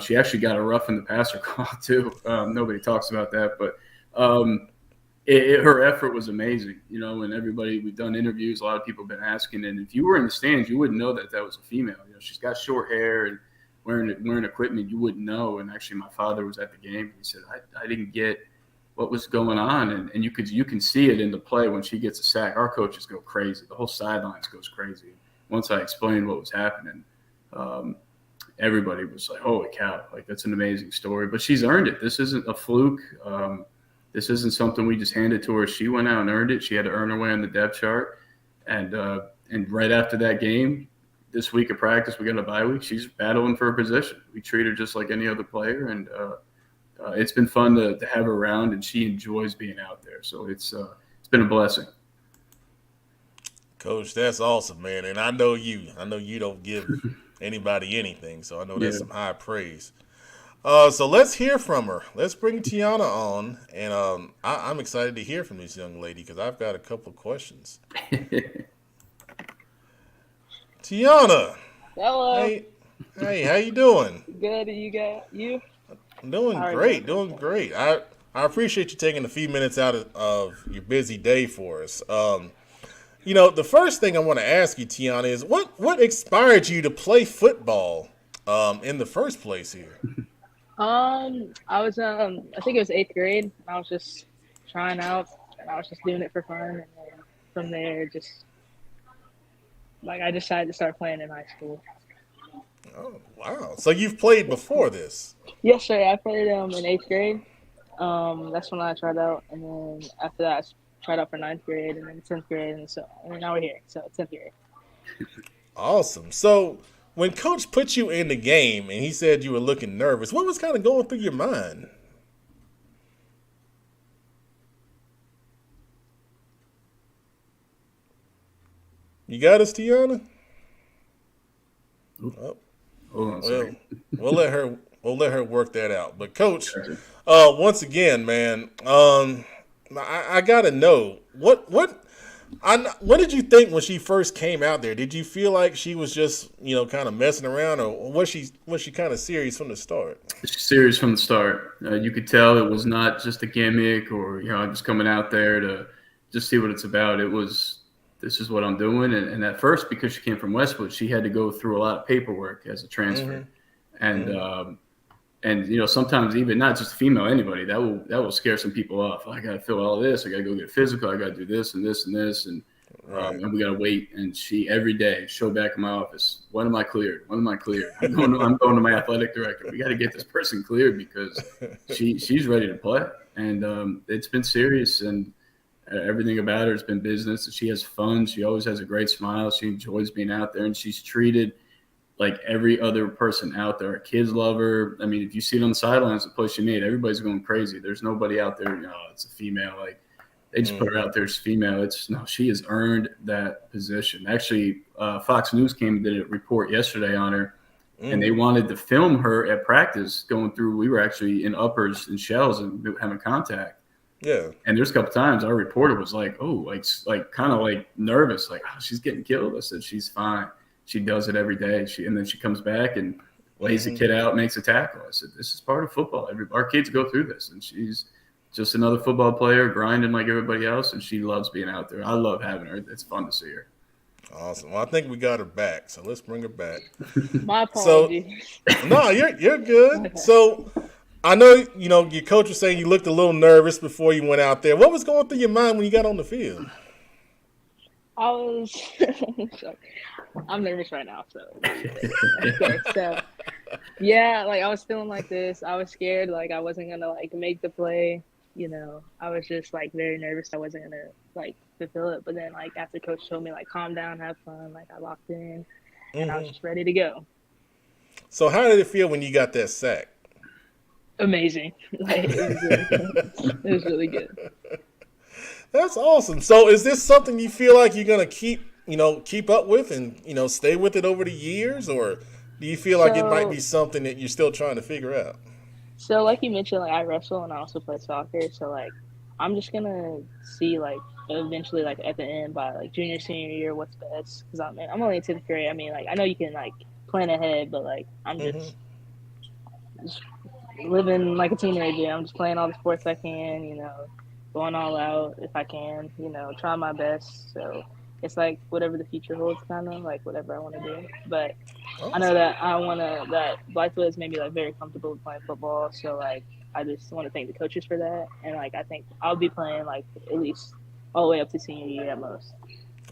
she actually got a roughing the passer call too. Nobody talks about that, but her effort was amazing, and we've done interviews, a lot of people have been asking, and if you were in the stands, you wouldn't know that was a female. She's got short hair and wearing equipment, you wouldn't know. And actually my father was at the game, and he said, I didn't get what was going on. And you can see it in the play when she gets a sack. Our coaches go crazy. The whole sidelines goes crazy. Once I explained what was happening, everybody was like, holy cow, like that's an amazing story. But she's earned it. This isn't a fluke. This isn't something we just handed to her. She went out and earned it. She had to earn her way on the depth chart. And right after that game, this week of practice, we got a bye week. She's battling for a position. We treat her just like any other player. And it's been fun to have her around, and she enjoys being out there. So it's been a blessing.
Coach, that's awesome, man. And I know you don't give anybody anything. So I know that's some high praise. So let's hear from her. Let's bring Tiana on, and I'm excited to hear from this young lady because I've got a couple of questions. Tiana.
Hello.
Hey, how you doing?
Good. You?
I'm doing great. I appreciate you taking a few minutes out of your busy day for us. The first thing I want to ask you, Tiana, is what inspired you to play football in the first place here?
I was I think it was 8th grade. I was just trying out, and I was just doing it for fun. And then from there, just I decided to start playing in high school.
Oh wow! So you've played before this?
Yes, sir. I played in 8th grade. That's when I tried out, and then after that, I tried out for 9th grade, and then 10th grade, and now we're here. So 10th grade.
Awesome. So when Coach put you in the game and he said you were looking nervous, what was kind of going through your mind? You got us, Tiana? Oh. Well, we'll let her work that out. But Coach, once again, man, I gotta know what did you think when she first came out there? Did you feel like she was just kind of messing around, or was she kind of serious from the start?
She's serious from the start. You could tell it was not just a gimmick, or I'm just coming out there to just see what it's about. It was, this is what I'm doing. And at first, because she came from Westwood, she had to go through a lot of paperwork as a transfer. Mm-hmm. And sometimes even not just a female, anybody, that will scare some people off. I got to fill all this. I got to go get a physical. I got to do this and this and this. And we got to wait. And she, every day, showed back in my office, when am I cleared? When am I cleared? I'm going to my athletic director. We got to get this person cleared because she's ready to play. And it's been serious, and everything about her has been business. She has fun. She always has a great smile. She enjoys being out there, and she's treated like every other person out there. Our kids love her. I mean, if you see it on the sidelines, the play she made, everybody's going crazy. There's nobody out there, it's a female. Like, they just put her out there as female. She has earned that position. Actually, Fox News came and did a report yesterday on her, and they wanted to film her at practice going through. We were actually in uppers and shells and having contact.
Yeah. And
there's a couple times our reporter was like, kind of like nervous, like, oh, she's getting killed. I said, she's fine. She does it every day. And then she comes back and lays the kid out, makes a tackle. I said, this is part of football. Our kids go through this, and she's just another football player grinding like everybody else, and she loves being out there. I love having her. It's fun to see her.
Awesome. Well, I think we got her back, so let's bring her back.
My apologies.
No, you're good. So I know, your coach was saying you looked a little nervous before you went out there. What was going through your mind when you got on the field?
I was I'm nervous right now, so okay, so yeah, I was feeling like this. I was scared, I wasn't gonna make the play. I was just very nervous. I wasn't gonna fulfill it. But then after coach told me calm down, have fun, I locked in, and I was just ready to go.
So how did it feel when you got that sack?
amazing. Like, it was really good. It was really good.
That's awesome. So is this something you feel like you're going to keep up with and, stay with it over the years? Or do you feel like it might be something that you're still trying to figure out?
So like you mentioned, like I wrestle and I also play soccer. So like I'm just gonna see like eventually like at the end by like junior senior year what's best because I'm only in 10th grade. I mean like I know you can like plan ahead, but like I'm just living like a teenager. I'm just playing all the sports I can, going all out if I can, trying my best. So it's like whatever the future holds, kind of like whatever I want to do. But I know that that Blythewood is maybe like very comfortable with playing football. So like I just want to thank the coaches for that. And like I think I'll be playing like at least all the way up to senior year at most.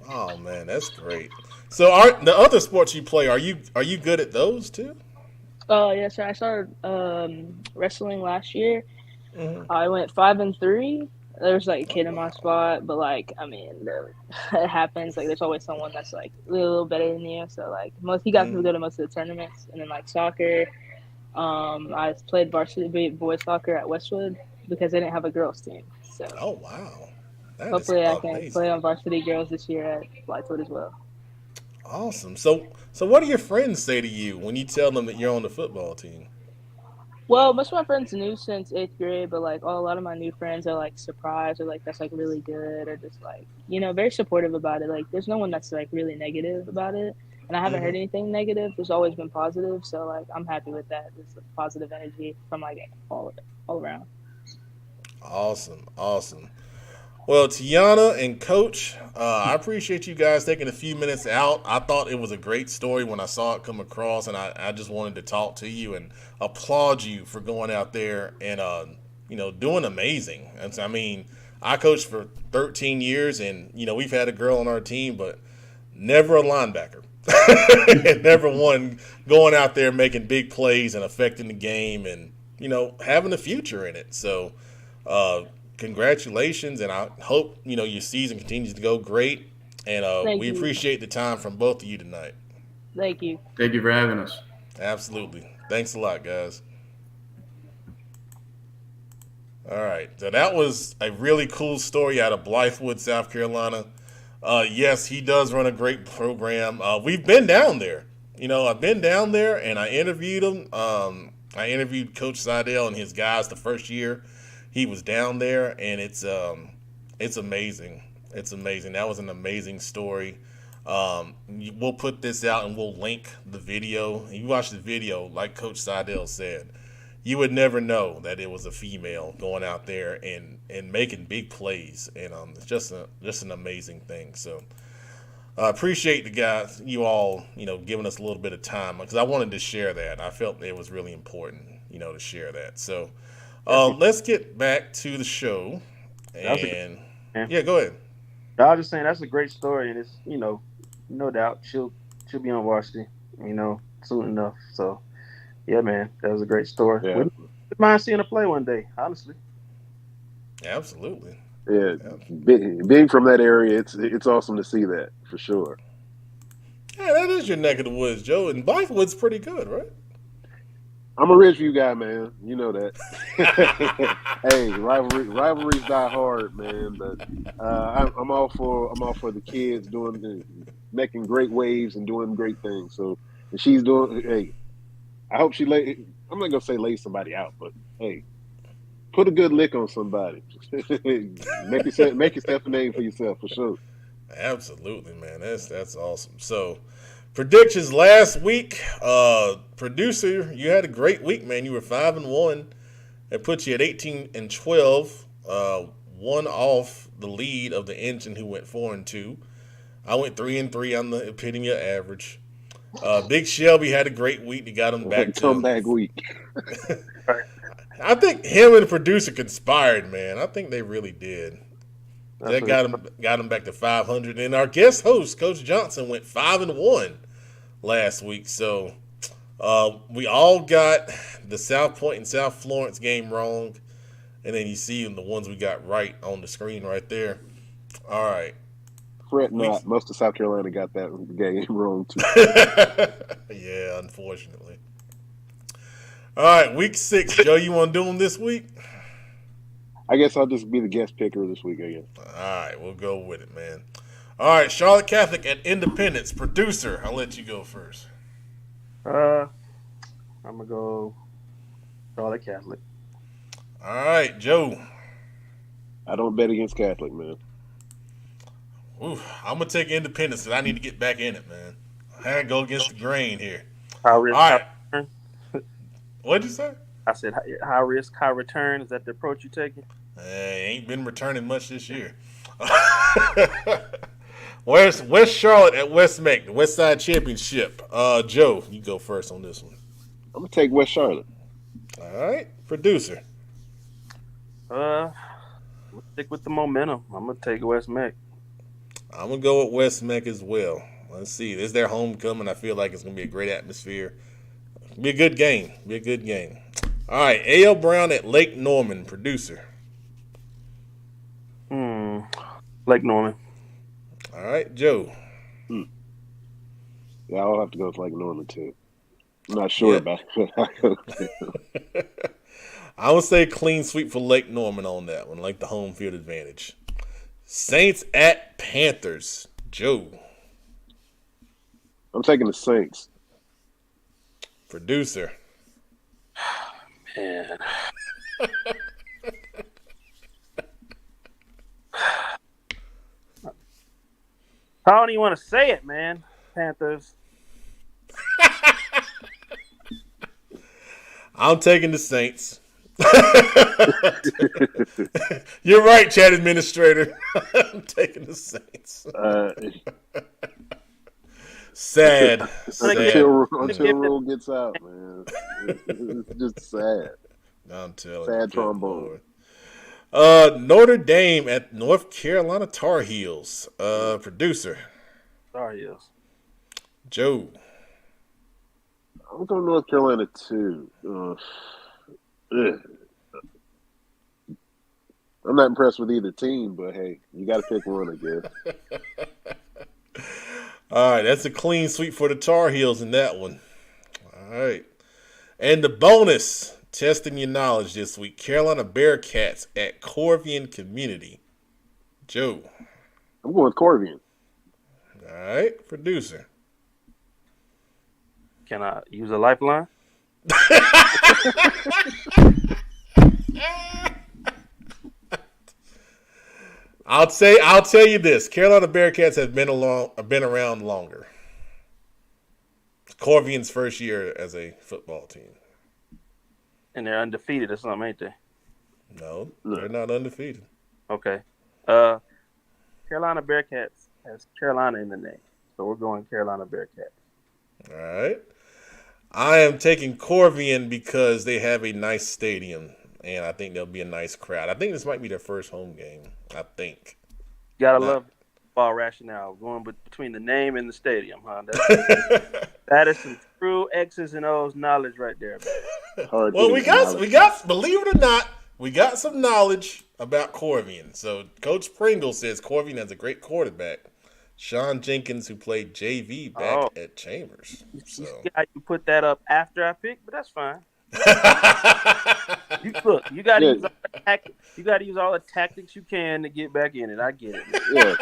Oh man, that's great. So are the other sports you play, are you good at those too?
Oh yeah, so I started wrestling last year. I went 5-3. There's like a kid in my spot, but like I mean, it happens. Like there's always someone that's like a little better than you. So like he got to go to most of the tournaments, and then like soccer. I played varsity boys soccer at Westwood because they didn't have a girls team. So
oh wow,
hopefully I can play on varsity girls this year at Blythewood as well.
Awesome. So what do your friends say to you when you tell them that you're on the football team?
Well, most of my friends knew since 8th grade, but like a lot of my new friends are like surprised or like that's like really good or just like very supportive about it. Like there's no one that's like really negative about it, and I haven't heard anything negative. There's always been positive, so like I'm happy with that. There's like, positive energy from like all around.
Awesome. Well, Tiana and Coach, I appreciate you guys taking a few minutes out. I thought it was a great story when I saw it come across, and I just wanted to talk to you and applaud you for going out there and, doing amazing. And so, I mean, I coached for 13 years, and, we've had a girl on our team, but never a linebacker. And never one going out there making big plays and affecting the game and, having a future in it. So, congratulations, and I hope your season continues to go great. And we appreciate the time from both of you tonight.
Thank you.
Thank you for having us.
Absolutely. Thanks a lot, guys. All right, so that was a really cool story out of Blythewood, South Carolina. Yes, he does run a great program. We've been down there. I've been down there, and I interviewed him. I interviewed Coach Seidel and his guys the first year he was down there, and it's amazing. It's amazing. That was an amazing story. We'll put this out, and we'll link the video. You watch the video, like Coach Seidel said, you would never know that it was a female going out there and making big plays, and it's just an amazing thing. So I appreciate the guys, you all, giving us a little bit of time because I wanted to share that. I felt it was really important, to share that. So. Let's get back to the show. And yeah, go ahead.
I was just saying that's a great story, and it's no doubt she'll be on varsity, soon enough. So yeah, man, that was a great story. Yeah. Wouldn't mind seeing her play one day, honestly.
Absolutely.
Yeah, being from that area, it's awesome to see that for sure.
Yeah, that is your neck of the woods, Joe, and Blythewood's pretty good, right?
I'm a Ridgeview guy, man. You know that. Hey, rivalries die hard, man. But I'm all for the kids making great waves and doing great things. So if she's doing, hey, I hope she I'm not gonna say lay somebody out, but hey, put a good lick on somebody. make yourself a name for yourself for sure.
Absolutely, man. That's awesome. So. Predictions last week, producer, you had a great week, man. You were 5-1. It put you at 18-12, one off the lead of the engine who went 4-2. I went 3-3. I'm the epitome of average. Big Shelby had a great week. He got him back to
comeback week.
I think him and the producer conspired, man. I think they really did. That got him back to 500. And our guest host, Coach Johnson, went 5-1 last week. So we all got the South Point and South Florence game wrong. And then you see the ones we got right on the screen right there. All right.
Fret not. Most of South Carolina got that game wrong, too.
Yeah, unfortunately. All right, week 6. Joe, you want to do them this week?
I guess I'll just be the guest picker this week, I guess.
All right, we'll go with it, man. All right, Charlotte Catholic at Independence. Producer, I'll let you go first.
I'm gonna go Charlotte Catholic.
All right, Joe.
I don't bet against Catholic, man.
Ooh, I'm going to take Independence because I need to get back in it, man. I had to go against the grain here.
High risk,
All right.
high return.
What'd you say?
I said high risk, high return. Is that the approach you're taking?
Ain't been returning much this year. Where's West Charlotte at West Mac, the West Side Championship? Joe, you go first on this one.
I'm going to take West Charlotte.
All right, producer.
We'll stick with the momentum. I'm gonna take West Mac.
I'm going to go with West Mac as well. Let's see. This is their homecoming. I feel like it's going to be a great atmosphere. Be a good game. All right, A.L. Brown at Lake Norman, producer.
Lake Norman.
All right, Joe.
Yeah, I'll have to go with Lake Norman, too. I'm not sure about it.
I would say clean sweep for Lake Norman on that one, like the home field advantage. Saints at Panthers, Joe.
I'm taking the Saints.
Producer.
Man. I don't even want to say it, man. Panthers.
I'm taking the Saints. You're right, chat administrator. I'm taking the Saints. Sad.
Until Rule gets out, man. It's just sad.
I'm telling
sad
you.
trombone.
Notre Dame at North Carolina Tar Heels. Producer.
Tar Heels.
Joe.
I'm going North Carolina too. I'm not impressed with either team, but hey, you got to pick one, I guess.
All right, that's a clean sweep for the Tar Heels in that one. All right. And the bonus, testing your knowledge this week, Carolina Bearcats at Corvian Community. Joe.
I'm going with Corvian.
All right, producer.
Can I use a lifeline?
I'll tell you this: Carolina Bearcats have been around longer. Corvian's first year as a football team.
And they're undefeated or something, ain't they?
No, they're not undefeated.
Okay. Carolina Bearcats has Carolina in the name, so we're going Carolina Bearcats.
All right. I am taking Corvian because they have a nice stadium, and I think there'll be a nice crowd. I think this might be their first home game. I think.
Gotta love ball rationale going between the name and the stadium, huh? That is some true X's and O's knowledge right there, man.
Well, we got. Believe it or not, we got some knowledge about Corvian. So Coach Pringle says Corvian has a great quarterback. Sean Jenkins, who played JV back at Chambers. So.
You see how you put that up after I picked, but that's fine. You got to use all the tactics you can to get back in it. I get it. Yeah.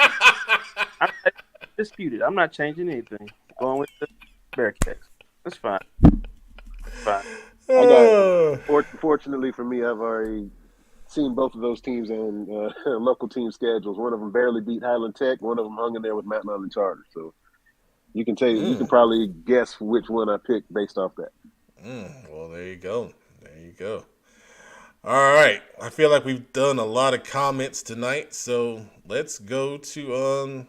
I'm not disputed. I'm not changing anything. Going with the Bearcats. That's fine.
Fortunately for me, I've already seen both of those teams on local team schedules. One of them barely beat Highland Tech. One of them hung in there with Mountain Island Charter. So you can you can probably guess which one I picked based off that.
Well, there you go. All right. I feel like we've done a lot of comments tonight, so let's go to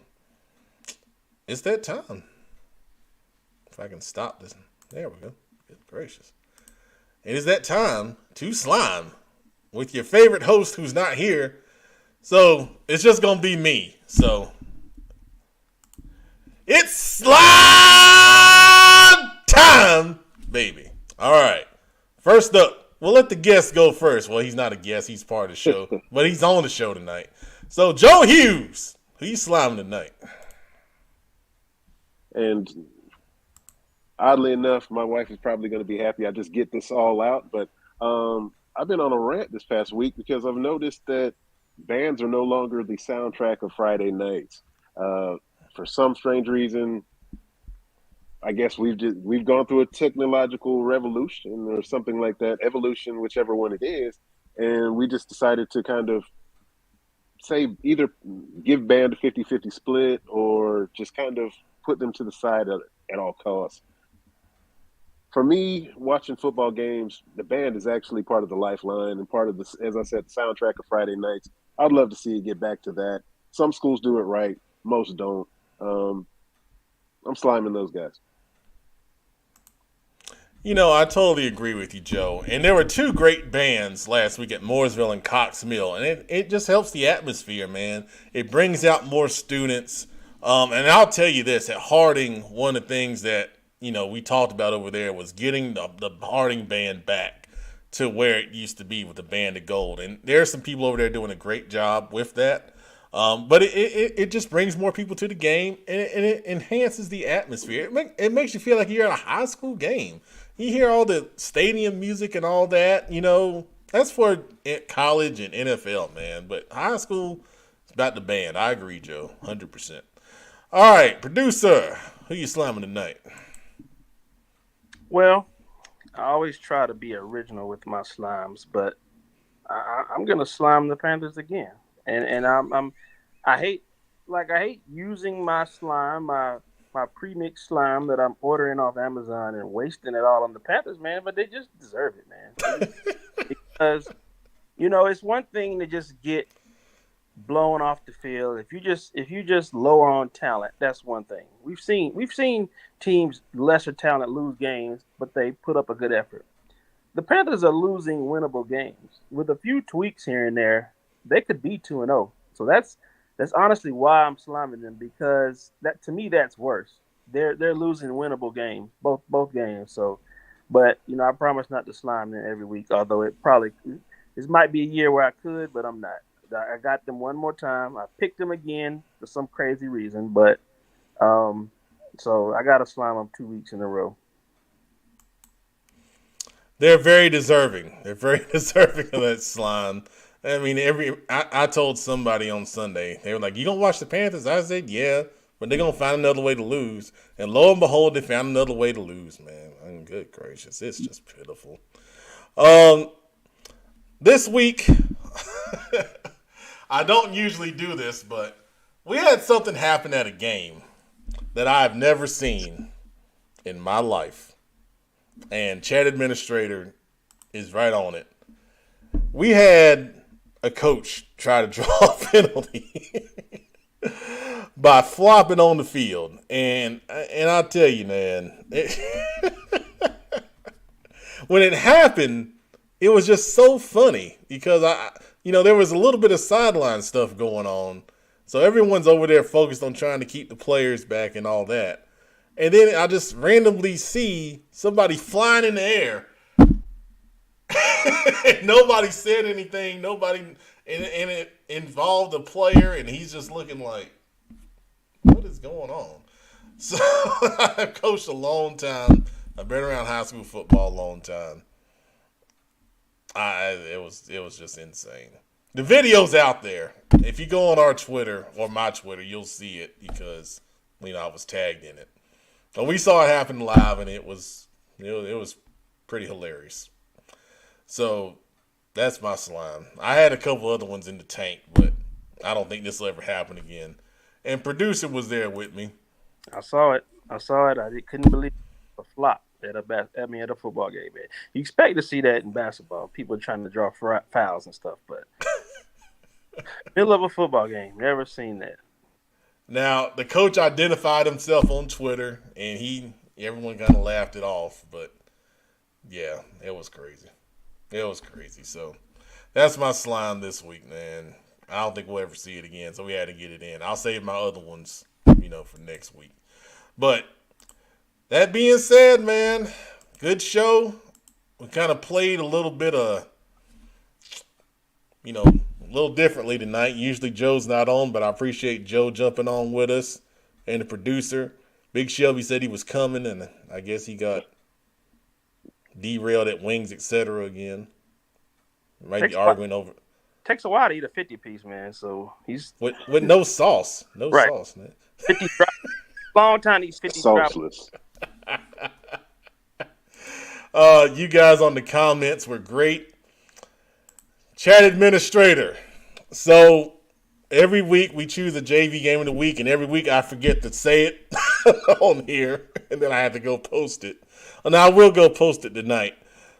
it's that time. If I can stop this. There we go. Good gracious. It is that time to slime with your favorite host who's not here. So it's just going to be me. So it's slime time, baby. All right. First up, we'll let the guest go first. Well, he's not a guest. He's part of the show. But he's on the show tonight. So Joe Hughes, who you sliming tonight?
And Oddly enough, my wife is probably going to be happy I just get this all out. But I've been on a rant this past week because I've noticed that bands are no longer the soundtrack of Friday nights. Uh, for some strange reason, I guess we've gone through a technological revolution or something like that, evolution, whichever one it is, and we just decided to kind of say either give band a 50-50 split or just kind of put them to the side at all costs. For me, watching football games, the band is actually part of the lifeline and part of the, as I said, the soundtrack of Friday nights. I'd love to see it get back to that. Some schools do it right, most don't. I'm sliming those guys.
You know, I totally agree with you, Joe. And there were two great bands last week at Mooresville and Cox Mill, and it just helps the atmosphere, man. It brings out more students. And I'll tell you this, at Harding, one of the things that, you know, we talked about over there was getting the Harding band back to where it used to be with the Band of Gold. And there's some people over there doing a great job with that. But it just brings more people to the game, and it enhances the atmosphere. It makes you feel like you're at a high school game. You hear all the stadium music and all that, you know, that's for college and NFL, man. But high school, it's about the band. I agree, Joe, 100%. All right, producer, who you slamming tonight?
Well, I always try to be original with my slimes, but I'm gonna slime the Panthers again, and I hate using my slime, my pre-mixed slime that I'm ordering off Amazon and wasting it all on the Panthers, man. But they just deserve it, man. Because you know it's one thing to just get blown off the field. If you just lower on talent, that's one thing. We've seen teams lesser talent lose games, but they put up a good effort. The Panthers are losing winnable games with a few tweaks here and there. They could be 2-0. So that's honestly why I'm sliming them, because that to me that's worse. They're losing winnable games, both games. So, but you know I promise not to slime them every week. Although this might be a year where I could, but I'm not. I got them one more time. I picked them again for some crazy reason, but so I got to slime them 2 weeks in a row.
They're very deserving. They're very deserving of that slime. I mean, I told somebody on Sunday, they were like, "You gonna watch the Panthers?" I said, "Yeah, but they're gonna find another way to lose." And lo and behold, they found another way to lose, man. I mean, good gracious, it's just pitiful. This week, I don't usually do this, but we had something happen at a game that I've never seen in my life. And Chat Administrator is right on it. We had a coach try to draw a penalty by flopping on the field. And I'll tell you, man, when it happened, it was just so funny because there was a little bit of sideline stuff going on. So everyone's over there focused on trying to keep the players back and all that. And then I just randomly see somebody flying in the air. Nobody said anything. Nobody, and it involved a player, and he's just looking like, what is going on? So I've coached a long time. I've been around high school football a long time. It was just insane. The video's out there. If you go on our Twitter or my Twitter, you'll see it because I was tagged in it. And we saw it happen live, and it was pretty hilarious. So that's my slime. I had a couple other ones in the tank, but I don't think this will ever happen again. And producer was there with me.
I saw it. I couldn't believe a flop at a football game, man. You expect to see that in basketball, people trying to draw fouls and stuff, but middle of a football game, never seen that.
Now, the coach identified himself on Twitter, and everyone kind of laughed it off. But, yeah, it was crazy. It was crazy. So, that's my slime this week, man. I don't think we'll ever see it again, so we had to get it in. I'll save my other ones, for next week. But, that being said, man, good show. We kind of played a little bit of, a little differently tonight. Usually Joe's not on, but I appreciate Joe jumping on with us and the producer. Big Shelby said he was coming, and I guess he got derailed at Wings, etc. again. Might be arguing over.
Takes a while to eat a 50-piece, man. So he's
with no sauce, sauce, man.
50 long time these 50
sauceless.
You guys on the comments were great. Chat administrator. So every week we choose a JV game of the week, and every week I forget to say it on here, and then I have to go post it. And I will go post it tonight.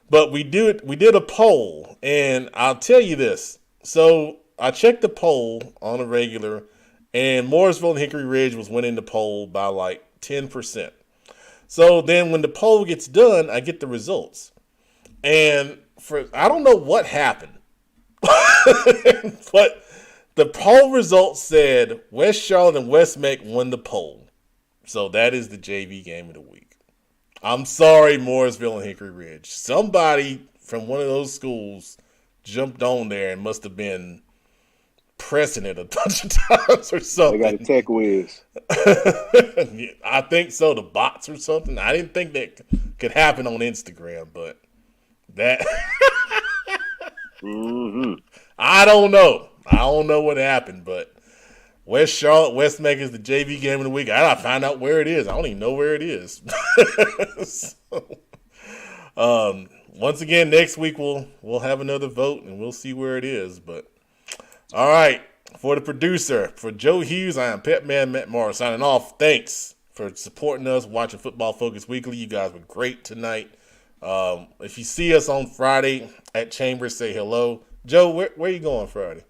But we did a poll, and I'll tell you this. So I checked the poll on a regular, and Mooresville and Hickory Ridge was winning the poll by like 10%. So then when the poll gets done, I get the results. And I don't know what happened. But the poll results said West Charlotte and West Meck won the poll. So that is the JV game of the week. I'm sorry, Mooresville and Hickory Ridge. Somebody from one of those schools jumped on there and must have been pressing it a bunch of times or something.
They got a tech whiz.
I think so, the bots or something. I didn't think that could happen on Instagram, but that I don't know. I don't know what happened, but West Charlotte, West Meck is the JV game of the week. I gotta find out where it is. I don't even know where it is. So, once again, next week we'll have another vote and we'll see where it is. But all right, for the producer, for Joe Hughes, I am Pepman Matt Morris signing off. Thanks for supporting us, watching Football Focus Weekly. You guys were great tonight. If you see us on Friday at Chambers, say hello. Joe, where are you going Friday?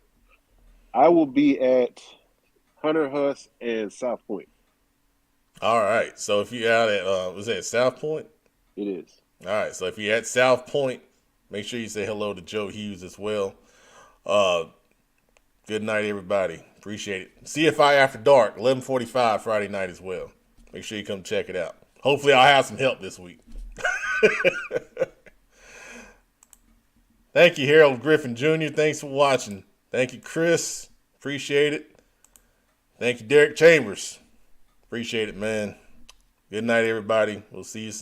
I will be at Hunter Huss and South Point.
All right. So if you're out at was that South Point?
It is.
All right. So if you're at South Point, make sure you say hello to Joe Hughes as well. Good night, everybody. Appreciate it. CFI After Dark, 11:45 Friday night as well. Make sure you come check it out. Hopefully I'll have some help this week. Thank you, Harold Griffin Jr. Thanks for watching. Thank you, Chris. Appreciate it. Thank you, Derek Chambers. Appreciate it, man. Good night, everybody. We'll see you soon.